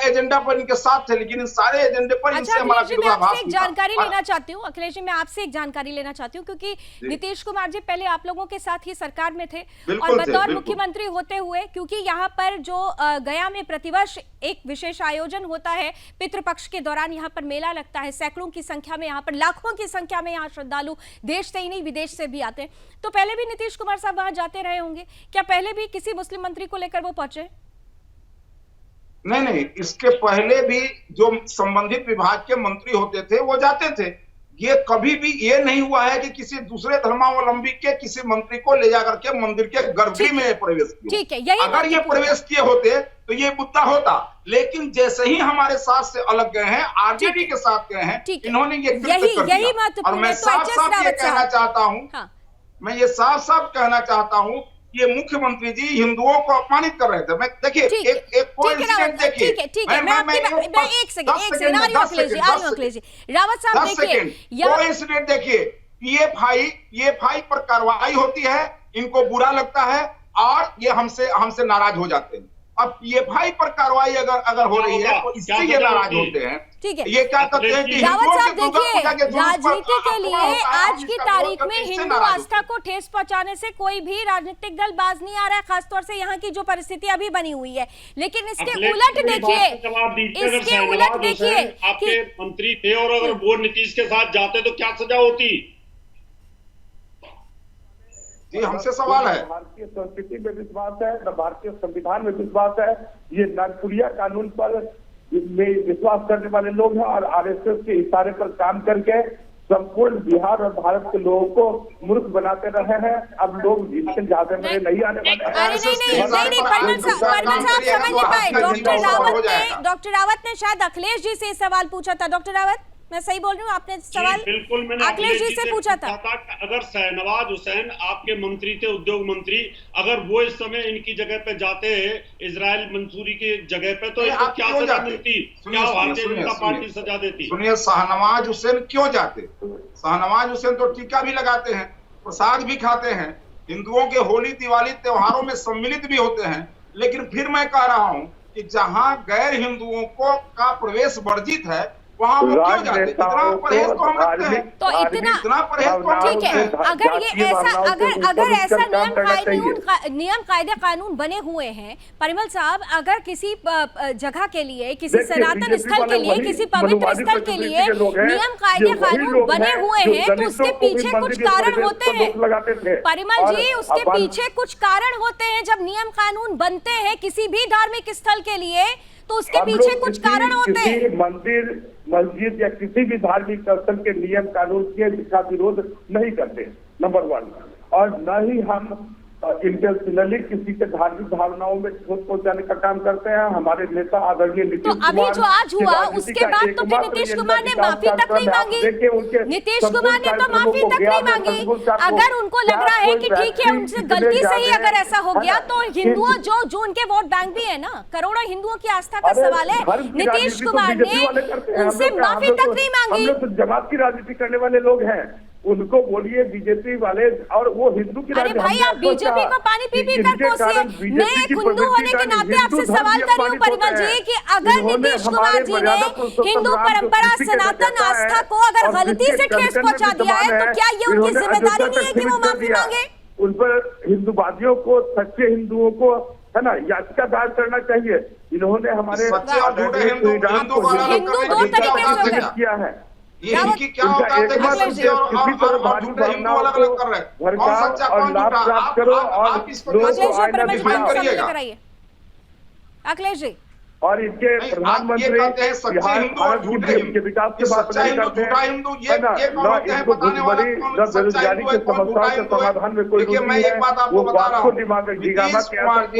एजेंडा पर इनके साथ थे, लेकिन इन सारे एजेंडे पर इनसे हमारा विरोधाभास एक जानकारी लेना चाहती हूँ। अखिलेश जी, मैं आपसे एक जानकारी लेना चाहती हूँ क्योंकि नीतीश कुमार जी पहले आप लोगों के साथ ही सरकार में थे और बतौर मुख्यमंत्री होते हुए, क्योंकि यहाँ पर जो गया में प्रतिवर्ष एक विशेष आयोजन होता है, पितृपक्ष के दौरान यहाँ पर मेला लगता है, सैकड़ों की संख्या में, यहाँ पर लाखों की संख्या में यहाँ श्रद्धालु देश से ही नहीं विदेश से भी आते हैं। तो पहले भी नीतीश कुमार साहब वहां जाते रहे होंगे, क्या पहले भी किसी मुस्लिम मंत्री को लेकर वो पहुंचे? नहीं, इसके पहले भी जो संबंधित विभाग के मंत्री होते थे वो जाते थे। ये कभी भी ये नहीं हुआ है कि किसी दूसरे धर्मावलंबी के किसी मंत्री को ले जाकर के मंदिर के गर्भगृह में प्रवेश किया। ठीक है, अगर ये प्रवेश किए होते तो ये मुद्दा होता, लेकिन जैसे ही हमारे साथ से अलग गए हैं, आरजेडी के साथ गए हैं, इन्होंने ये और मैं साफ साफ ये कहना चाहता हूँ, मैं ये साफ साफ कहना चाहता हूँ, ये मुख्यमंत्री जी हिंदुओं को अपमानित कर रहे थे। मैं देखिए एक कोइंसिडेंट देखिए, मैं एक सेकंड अखिलेश जी रावत साहब देखिए, कोइंसिडेंट देखिए, पीएफआई पर कार्रवाई होती है, इनको बुरा लगता है और ये हमसे नाराज हो जाते हैं। अब पीएफआई पर कार्रवाई अगर हो रही है तो इससे ये नाराज होते हैं। ठीक है, ये क्या कहते हैं कि रावत साहब देखिए, राजनीति के लिए आज की तारीख में हिंदू आस्था को ठेस पहुंचाने से कोई भी राजनीतिक दल बाज नहीं आ रहा है, खासतौर से यहाँ की जो परिस्थिति अभी बनी हुई है। लेकिन इसके उलट देखिए, आपके मंत्री थे और अगर वो नीतीश के साथ जाते तो क्या सजा होती? जी हमसे सवाल है। भारतीय संस्कृति में विश्वास है, न भारतीय संविधान में विश्वास है। ये नागपुरिया कानून पर में विश्वास करने वाले लोग हैं और आरएसएस के इशारे पर काम करके संपूर्ण बिहार और भारत के लोगों को मूर्ख बनाते रहे हैं। अब लोग इसके ज्यादा में नहीं आने वाले हैं। अरे नहीं, परमल साहब समझ नहीं पाए। डॉक्टर रावत ने शायद अखिलेश जी से सवाल पूछा था। डॉक्टर रावत, मैं सही बोल रही हूँ? आपने सवाल बिल्कुल मैंने अखिलेश जी से पूछा था। अगर शहनवाज हुसैन आपके मंत्री थे, उद्योग मंत्री, अगर वो इस समय इनकी जगह पे जाते इजराइल मंसूरी की जगह पे, तो इसको क्या सजा मिलती? क्या भारतीय जनता पार्टी सजा देती? सुनिए, शहनवाज हुसैन क्यों जाते? शहनवाज हुसैन तो टीका भी लगाते हैं, प्रसाद भी खाते हैं, हिंदुओं के होली दिवाली त्योहारों में सम्मिलित भी होते हैं। लेकिन फिर मैं कह रहा हूँ कि जहाँ गैर हिंदुओं को का प्रवेश वर्जित है वहाँ वो क्यों जाते? इतना परहेज तो हम रखते हैं। तो इतना परहेज तो ठीक है। अगर ये ऐसा अगर ऐसा नियम कायदे कानून बने हुए हैं परिमल साहब, अगर किसी जगह के लिए, किसी सनातन स्थल के लिए, किसी पवित्र स्थल के लिए नियम कायदे कानून बने हुए हैं तो उसके पीछे कुछ कारण होते हैं परिमल जी, उसके पीछे कुछ कारण होते हैं। जब नियम कानून बनते हैं किसी भी धार्मिक स्थल के लिए तो उसके पीछे कुछ कारण होते हैं। मंदिर, मस्जिद या किसी भी धार्मिक स्थल के नियम कानून का विरोध नहीं करते, नंबर 1। और न ही हम इंटेंशनली किसी के धार्मिक भावनाओं में ठोस पहुंचाने का काम करते हैं। हमारे नेता आदरणीय नीतीश कुमार, तो अभी जो आज हुआ उसके बाद तो फिर नीतीश कुमार ने माफी तक नहीं मांगी। नीतीश कुमार ने तो माफी तक नहीं मांगी। अगर उनको लग रहा है कि ठीक है उनसे गलती से ही अगर ऐसा हो गया, तो हिंदुओं जो उनके वोट बैंक भी है ना, करोड़ों हिंदुओं की आस्था का सवाल है, नीतीश कुमार ने उनसे माफी तक नहीं मांगी। जमात की राजनीति करने वाले लोग हैं, उनको बोलिए बीजेपी वाले, और वो हिंदू की अरे भाई आप बीजेपी को पानी पी पी कर कोसिए। मैं एक हिंदू होने के नाते आपसे सवाल कर रही हूँ परिमल जी कि अगर नीतीश कुमार जी ने हिंदू परंपरा, सनातन आस्था को अगर गलती से ठेस पहुंचा दिया है तो क्या ये उनकी जिम्मेदारी नहीं है कि वो माफी मांगे? उन पर हिंदुवादियों को, सच्चे हिंदुओं को, है ना, याचिका दायर करना चाहिए। इन्होंने हमारे हिंदू दो तरीके से किया है। ये इनकी क्या औकात है कि सच्चे और झूठे हिंदू अलग अलग कर रहे हैं? कौन सच्चा कौन झूठा? आप इसको करिएगा अखिलेश जी। और इनके प्रधानमंत्री के विकास के बात नहीं करते हैं, बेरोजगारी की समस्या के समाधान में कोई मैं एक बात आपको बता रहा हूँ, नीतीश कुमार जी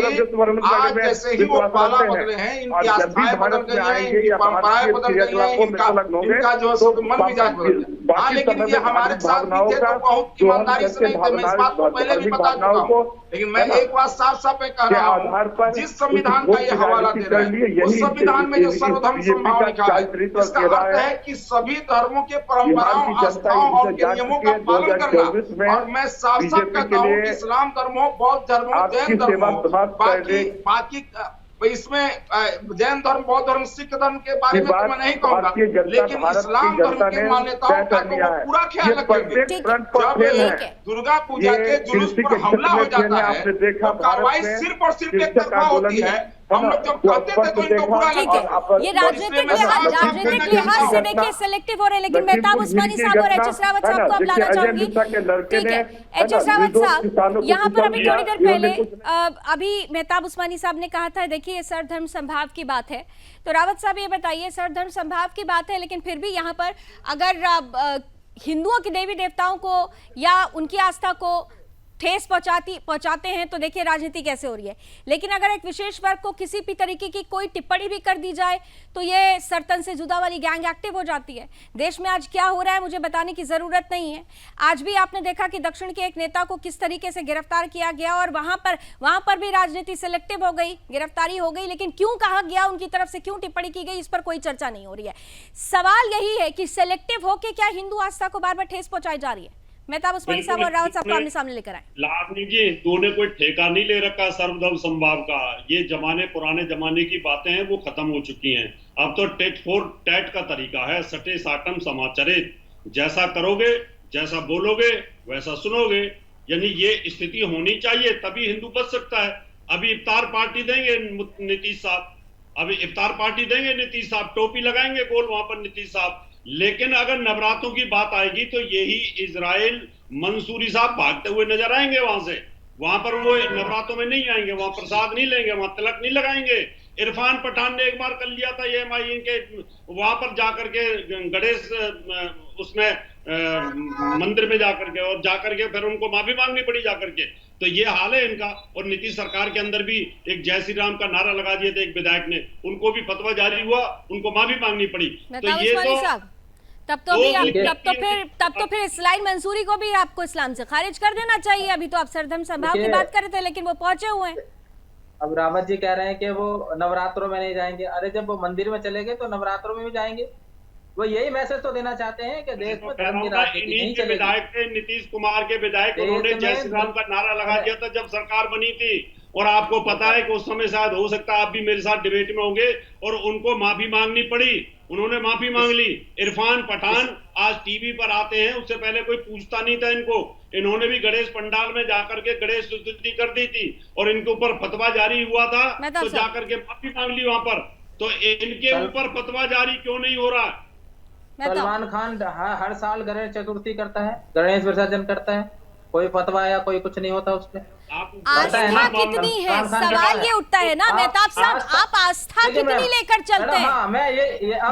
आज जैसे ही वो पाला बदले हैं, इनकी आस्थाएं बदल गई हैं, इनकी परंपराएं बदल गई हैं, इनका जो है मन मिजाज बदल गया। हाँ, लेकिन ये हमारे साथ भी थे तो बहुत ईमानदारी से नहीं थे, मैं इस बात को पहले भी बता चुका हूँ। लेकिन मैं एक बात साफ साफ कह रहा हूँ, जिस संविधान का ये हवाला दे रहे हैं उस संविधान में जो सर्वधर्म समभाव लिखा है, इसका अर्थ है कि सभी धर्मों के परंपराओं, आस्थाओं और नियमों का पालन करना। और मैं साफ साफ कहता हूँ कि इस्लाम धर्म हो, बौद्ध धर्म हो, जैन धर्म हो, बाकी इसमें जैन धर्म, बौद्ध धर्म, सिख धर्म के बारे में तो मैं नहीं कहूँगा, लेकिन इस्लाम धर्म की मान्यताओं का तो पूरा ख्याल रखेंगे। जब दुर्गा पूजा के जुलूस पर हमला हो जाता है तो कार्रवाई सिर्फ और सिर्फ एक तरफा होती है। हम लोग जब कहते थे तो इनको बुरा लगता है। ये राजनीतिक लिहाज से देखिए सेलेक्टिव हो रहे, लेकिन मेहताब उस्मानी साहब और एच एस रावत साहब को अब लाना चाहूंगी। ठीक है एच एस रावत साहब, यहाँ पर अभी थोड़ी देर पहले अभी मेहताब उस्मानी साहब ने कहा था, देखिए सर्वधर्म संभाव की बात है, तो रावत साहब ये बताइए सर्वधर्म संभाव की बात है, लेकिन फिर भी यहाँ पर अगर हिंदुओं के देवी देवताओं को या उनकी आस्था को ठेस पहुंचाते हैं तो देखिए राजनीति कैसे हो रही है। लेकिन अगर एक विशेष वर्ग को किसी भी तरीके की कोई टिप्पणी भी कर दी जाए तो ये सरतन से जुदा वाली गैंग एक्टिव हो जाती है। देश में आज क्या हो रहा है मुझे बताने की जरूरत नहीं है। आज भी आपने देखा कि दक्षिण के एक नेता को किस तरीके से गिरफ्तार किया गया और वहां पर भी राजनीति सिलेक्टिव हो गई, गिरफ्तारी हो गई, लेकिन क्यों कहा गया, उनकी तरफ से क्यों टिप्पणी की गई, इस पर कोई चर्चा नहीं हो रही है। सवाल यही है कि सिलेक्टिव होकर क्या हिंदू आस्था को बार बार ठेस पहुंचाई जा रही है? मेहताब उस्मानी साहब और रावत साहब को आमने सामने लेकर आए। लाभनी जी, इन्होंने कोई ठेका नहीं ले रखा सर्वधर्म संभाव का। ये पुराने जमाने की बातें हैं, वो खत्म हो चुकी हैं। अब तो टेट फॉर टैट का तरीका है, सटे साटम समाचरित, जैसा करोगे, जैसा बोलोगे, वैसा सुनोगे। यानी ये स्थिति होनी चाहिए, तभी हिंदू बच सकता है। अभी इफ्तार पार्टी देंगे नीतीश साहब, टोपी लगाएंगे गोल वहां पर नीतीश साहब। लेकिन अगर नवरात्रों की बात आएगी तो यही इजराइल मंसूरी साहब भागते हुए नजर आएंगे वहां से। वहां पर वो नवरात्रों में नहीं आएंगे, वहां प्रसाद नहीं लेंगे, वहां तिलक नहीं लगाएंगे। इरफान पठान ने एक बार कर लिया था ये MIM के वहां पर जाकर के गणेश उसमें मंदिर में जाकर के, और जाकर के फिर उनको माफी मांगनी पड़ी जाकर के। तो ये हाल है इनका। और नीतीश सरकार के अंदर भी एक जय श्री राम का नारा लगा दिया था एक विधायक ने, उनको भी फतवा जारी हुआ, उनको माफी मांगनी पड़ी। तो ये तो तब तो फिर इस्लाम मंसूरी को भी आपको इस्लाम से खारिज कर देना चाहिए। अभी तो आप सरधर्म संभाव की बात कर रहे थे, लेकिन वो पहुंचे हुए हैं। अब रावत जी कह रहे हैं कि वो नवरात्रों में नहीं जाएंगे। अरे जब वो मंदिर में चले गए तो नवरात्रों में भी जाएंगे। वो यही मैसेज तो देना चाहते हैं कि देश में धर्म की राजनीति नहीं चलेगी। विधायक थे नीतीश कुमार के विधायक, उन्होंने जय श्री राम का नारा लगा दिया था जब सरकार बनी थी। और आपको पता है कि उस समय शायद हो सकता है आप भी मेरे साथ डिबेट में होंगे, और उनको माफी मांगनी पड़ी, उन्होंने माफी मांग ली। इरफान पठान आज टीवी पर आते हैं, उससे पहले कोई पूछता नहीं था इनको। इन्होंने भी गणेश पंडाल में जाकर के गणेश स्तुति कर दी थी और इनके ऊपर फतवा जारी हुआ था, तो जाकर के माफी मांग ली वहां पर। तो इनके ऊपर फतवा जारी क्यों नहीं हो रहा? सलमान खान हर साल गणेश चतुर्थी करता है, गणेश विसर्जन करता है, कोई फतवा या कोई कुछ नहीं होता उसमें। आस्था कितनी है, सवाल ये उठता है ना मेहताब साहब, आप आस्था कितनी लेकर चलते हैं?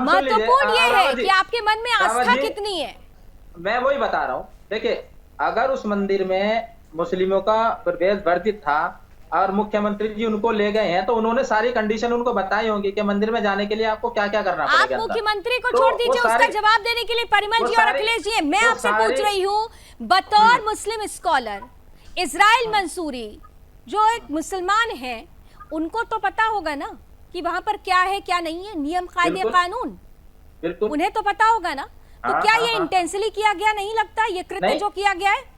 महत्वपूर्ण ये है कि आपके मन में आस्था कितनी है। मैं वही बता रहा हूँ। देखिए, अगर उस मंदिर में मुस्लिमों का प्रवेश वर्जित था और मुख्यमंत्री जी उनको ले गए हैं, तो उन्होंने सारी कंडीशन उनको बताई होंगी कि मंदिर में जाने के लिए आपको क्या क्या करना पड़ेगा। आप मुख्यमंत्री को छोड़ दीजिए, उसका जवाब देने के लिए परिमल जी और अखिलेश जी, मैं आपसे पूछ रही हूँ बतौर मुस्लिम स्कॉलर, इस्राइल मंसूरी जो एक मुसलमान है, उनको तो पता होगा ना कि वहां पर क्या है क्या नहीं है, नियम कायदे कानून, उन्हें तो पता होगा ना। तो क्या ये इंटेंशनली किया गया नहीं लगता, ये कृत्य जो किया गया है?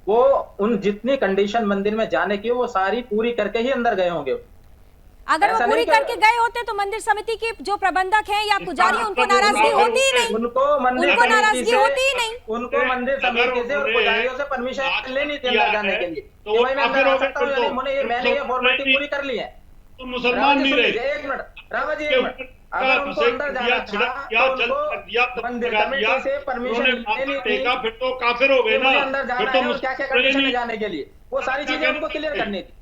वो उन जितनी कंडीशन मंदिर में जाने की वो सारी पूरी करके ही अंदर गए होंगे। अगर वो पूरी करके गए होते तो मंदिर समिति के जो प्रबंधक हैं या पुजारी, उनको नाराजगी होती ही नहीं, उनको नाराजगी होती ही नहीं। उनको मंदिर समिति से और पुजारियों से परमिशन लेनी थी अंदर जाने के लिए। तो मैं अंदर आ सकता हूँ, मैंने ये फॉर्मेलिटी पूरी कर ली है। तो मुसलमान नहीं रहे। एक मिनट रावत जी, एक मिनट, अगर उनको अंदर जाना था तो उनको मंदिर कमेटी से परमिशन लेनी थी, फिर तो काफिर हो गए ना। अंदर जाना है और क्या क्या कंडीशन जाने के लिए, वो सारी चीजें उनको क्लियर करनी थी।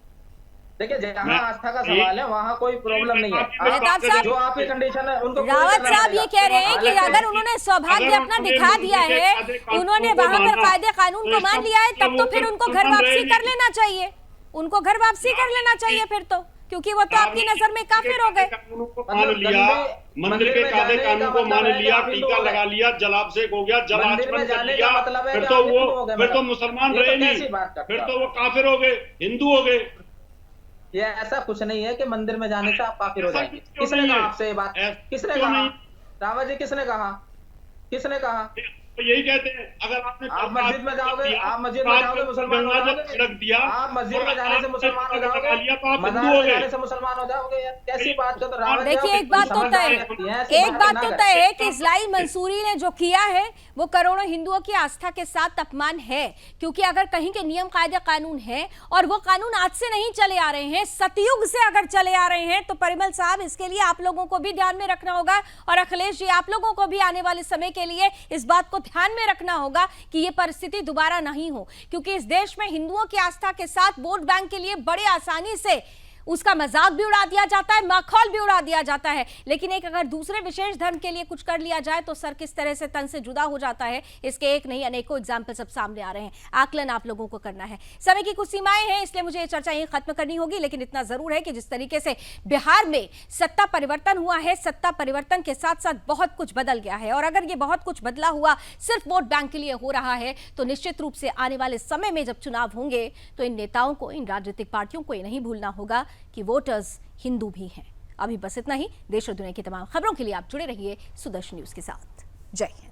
देखिए, जहाँ आस्था का सवाल है वहाँ कोई प्रॉब्लम नहीं है। जो आपकी कंडीशन है उनको रावत साहब ये कह रहे हैं कि अगर उन्होंने सौभाग्य अपना दिखा दिया है, उन्होंने वहाँ पर कायदे कानून को मान लिया है, तब तो फिर उनको घर वापसी कर लेना चाहिए, उनको घर वापसी कर लेना चाहिए फिर तो, क्योंकि वो तो आपकी नजर में काफिर हो गए। मान लिया, मंदिर के कायदे कानून को मान लिया, टीका लगा लिया, जलाभिषेक हो गया, जलाचमन कर लिया, फिर तो मुसलमान रहे नहीं, फिर तो वो काफिर हो गए, हिंदू हो गए। ये ऐसा कुछ नहीं है कि मंदिर में जाने से आप काफिर हो जाएंगे। किसने कहा आपसे ये बात? किसने कहा? रावत जी, किसने कहा? किसने कहा? तो यही कहते हैं, अगर आपने आप मस्जिद में जाओगे, आप मस्जिद में जाओगे मुसलमान हो जाओगे, आप मस्जिद में जाने से मुसलमान हो जाओगे, मजार में जाने से मुसलमान हो जाओगे, कैसी बात कर रहे हो? देखिए, एक बात तो तय है कि इस्लाम मंसूरी ने जो किया है वो करोड़ों हिंदुओं की आस्था के साथ अपमान है, क्योंकि अगर कहीं के नियम कायदे कानून है और वो कानून आज से नहीं चले आ रहे हैं, सतयुग से अगर चले आ रहे हैं, तो परिमल साहब इसके लिए आप लोगों को भी ध्यान में रखना होगा, और अखिलेश जी आप लोगों को भी आने वाले समय के लिए इस बात को ध्यान में रखना होगा कि ये परिस्थिति दोबारा नहीं हो, क्योंकि इस देश में हिंदुओं की आस्था के साथ वोट बैंक के लिए बड़े आसानी से उसका मजाक भी उड़ा दिया जाता है, माखौल भी उड़ा दिया जाता है, लेकिन एक अगर दूसरे विशेष धर्म के लिए कुछ कर लिया जाए तो सर किस तरह से तन से जुदा हो जाता है, इसके एक नहीं अनेकों एग्जाम्पल सब सामने आ रहे हैं। आकलन आप लोगों को करना है, समय की कुछ सीमाएं हैं, इसलिए मुझे ये चर्चा यहीं खत्म करनी होगी, लेकिन इतना जरूर है कि जिस तरीके से बिहार में सत्ता परिवर्तन हुआ है, सत्ता परिवर्तन के साथ साथ बहुत कुछ बदल गया है, और अगर ये बहुत कुछ बदला हुआ सिर्फ वोट बैंक के लिए हो रहा है, तो निश्चित रूप से आने वाले समय में जब चुनाव होंगे तो इन नेताओं को, इन राजनीतिक पार्टियों को ये नहीं भूलना होगा कि वोटर्स हिंदू भी हैं। अभी बस इतना ही। देश और दुनिया की तमाम खबरों के लिए आप जुड़े रहिए सुदर्शन न्यूज के साथ। जय हिंद।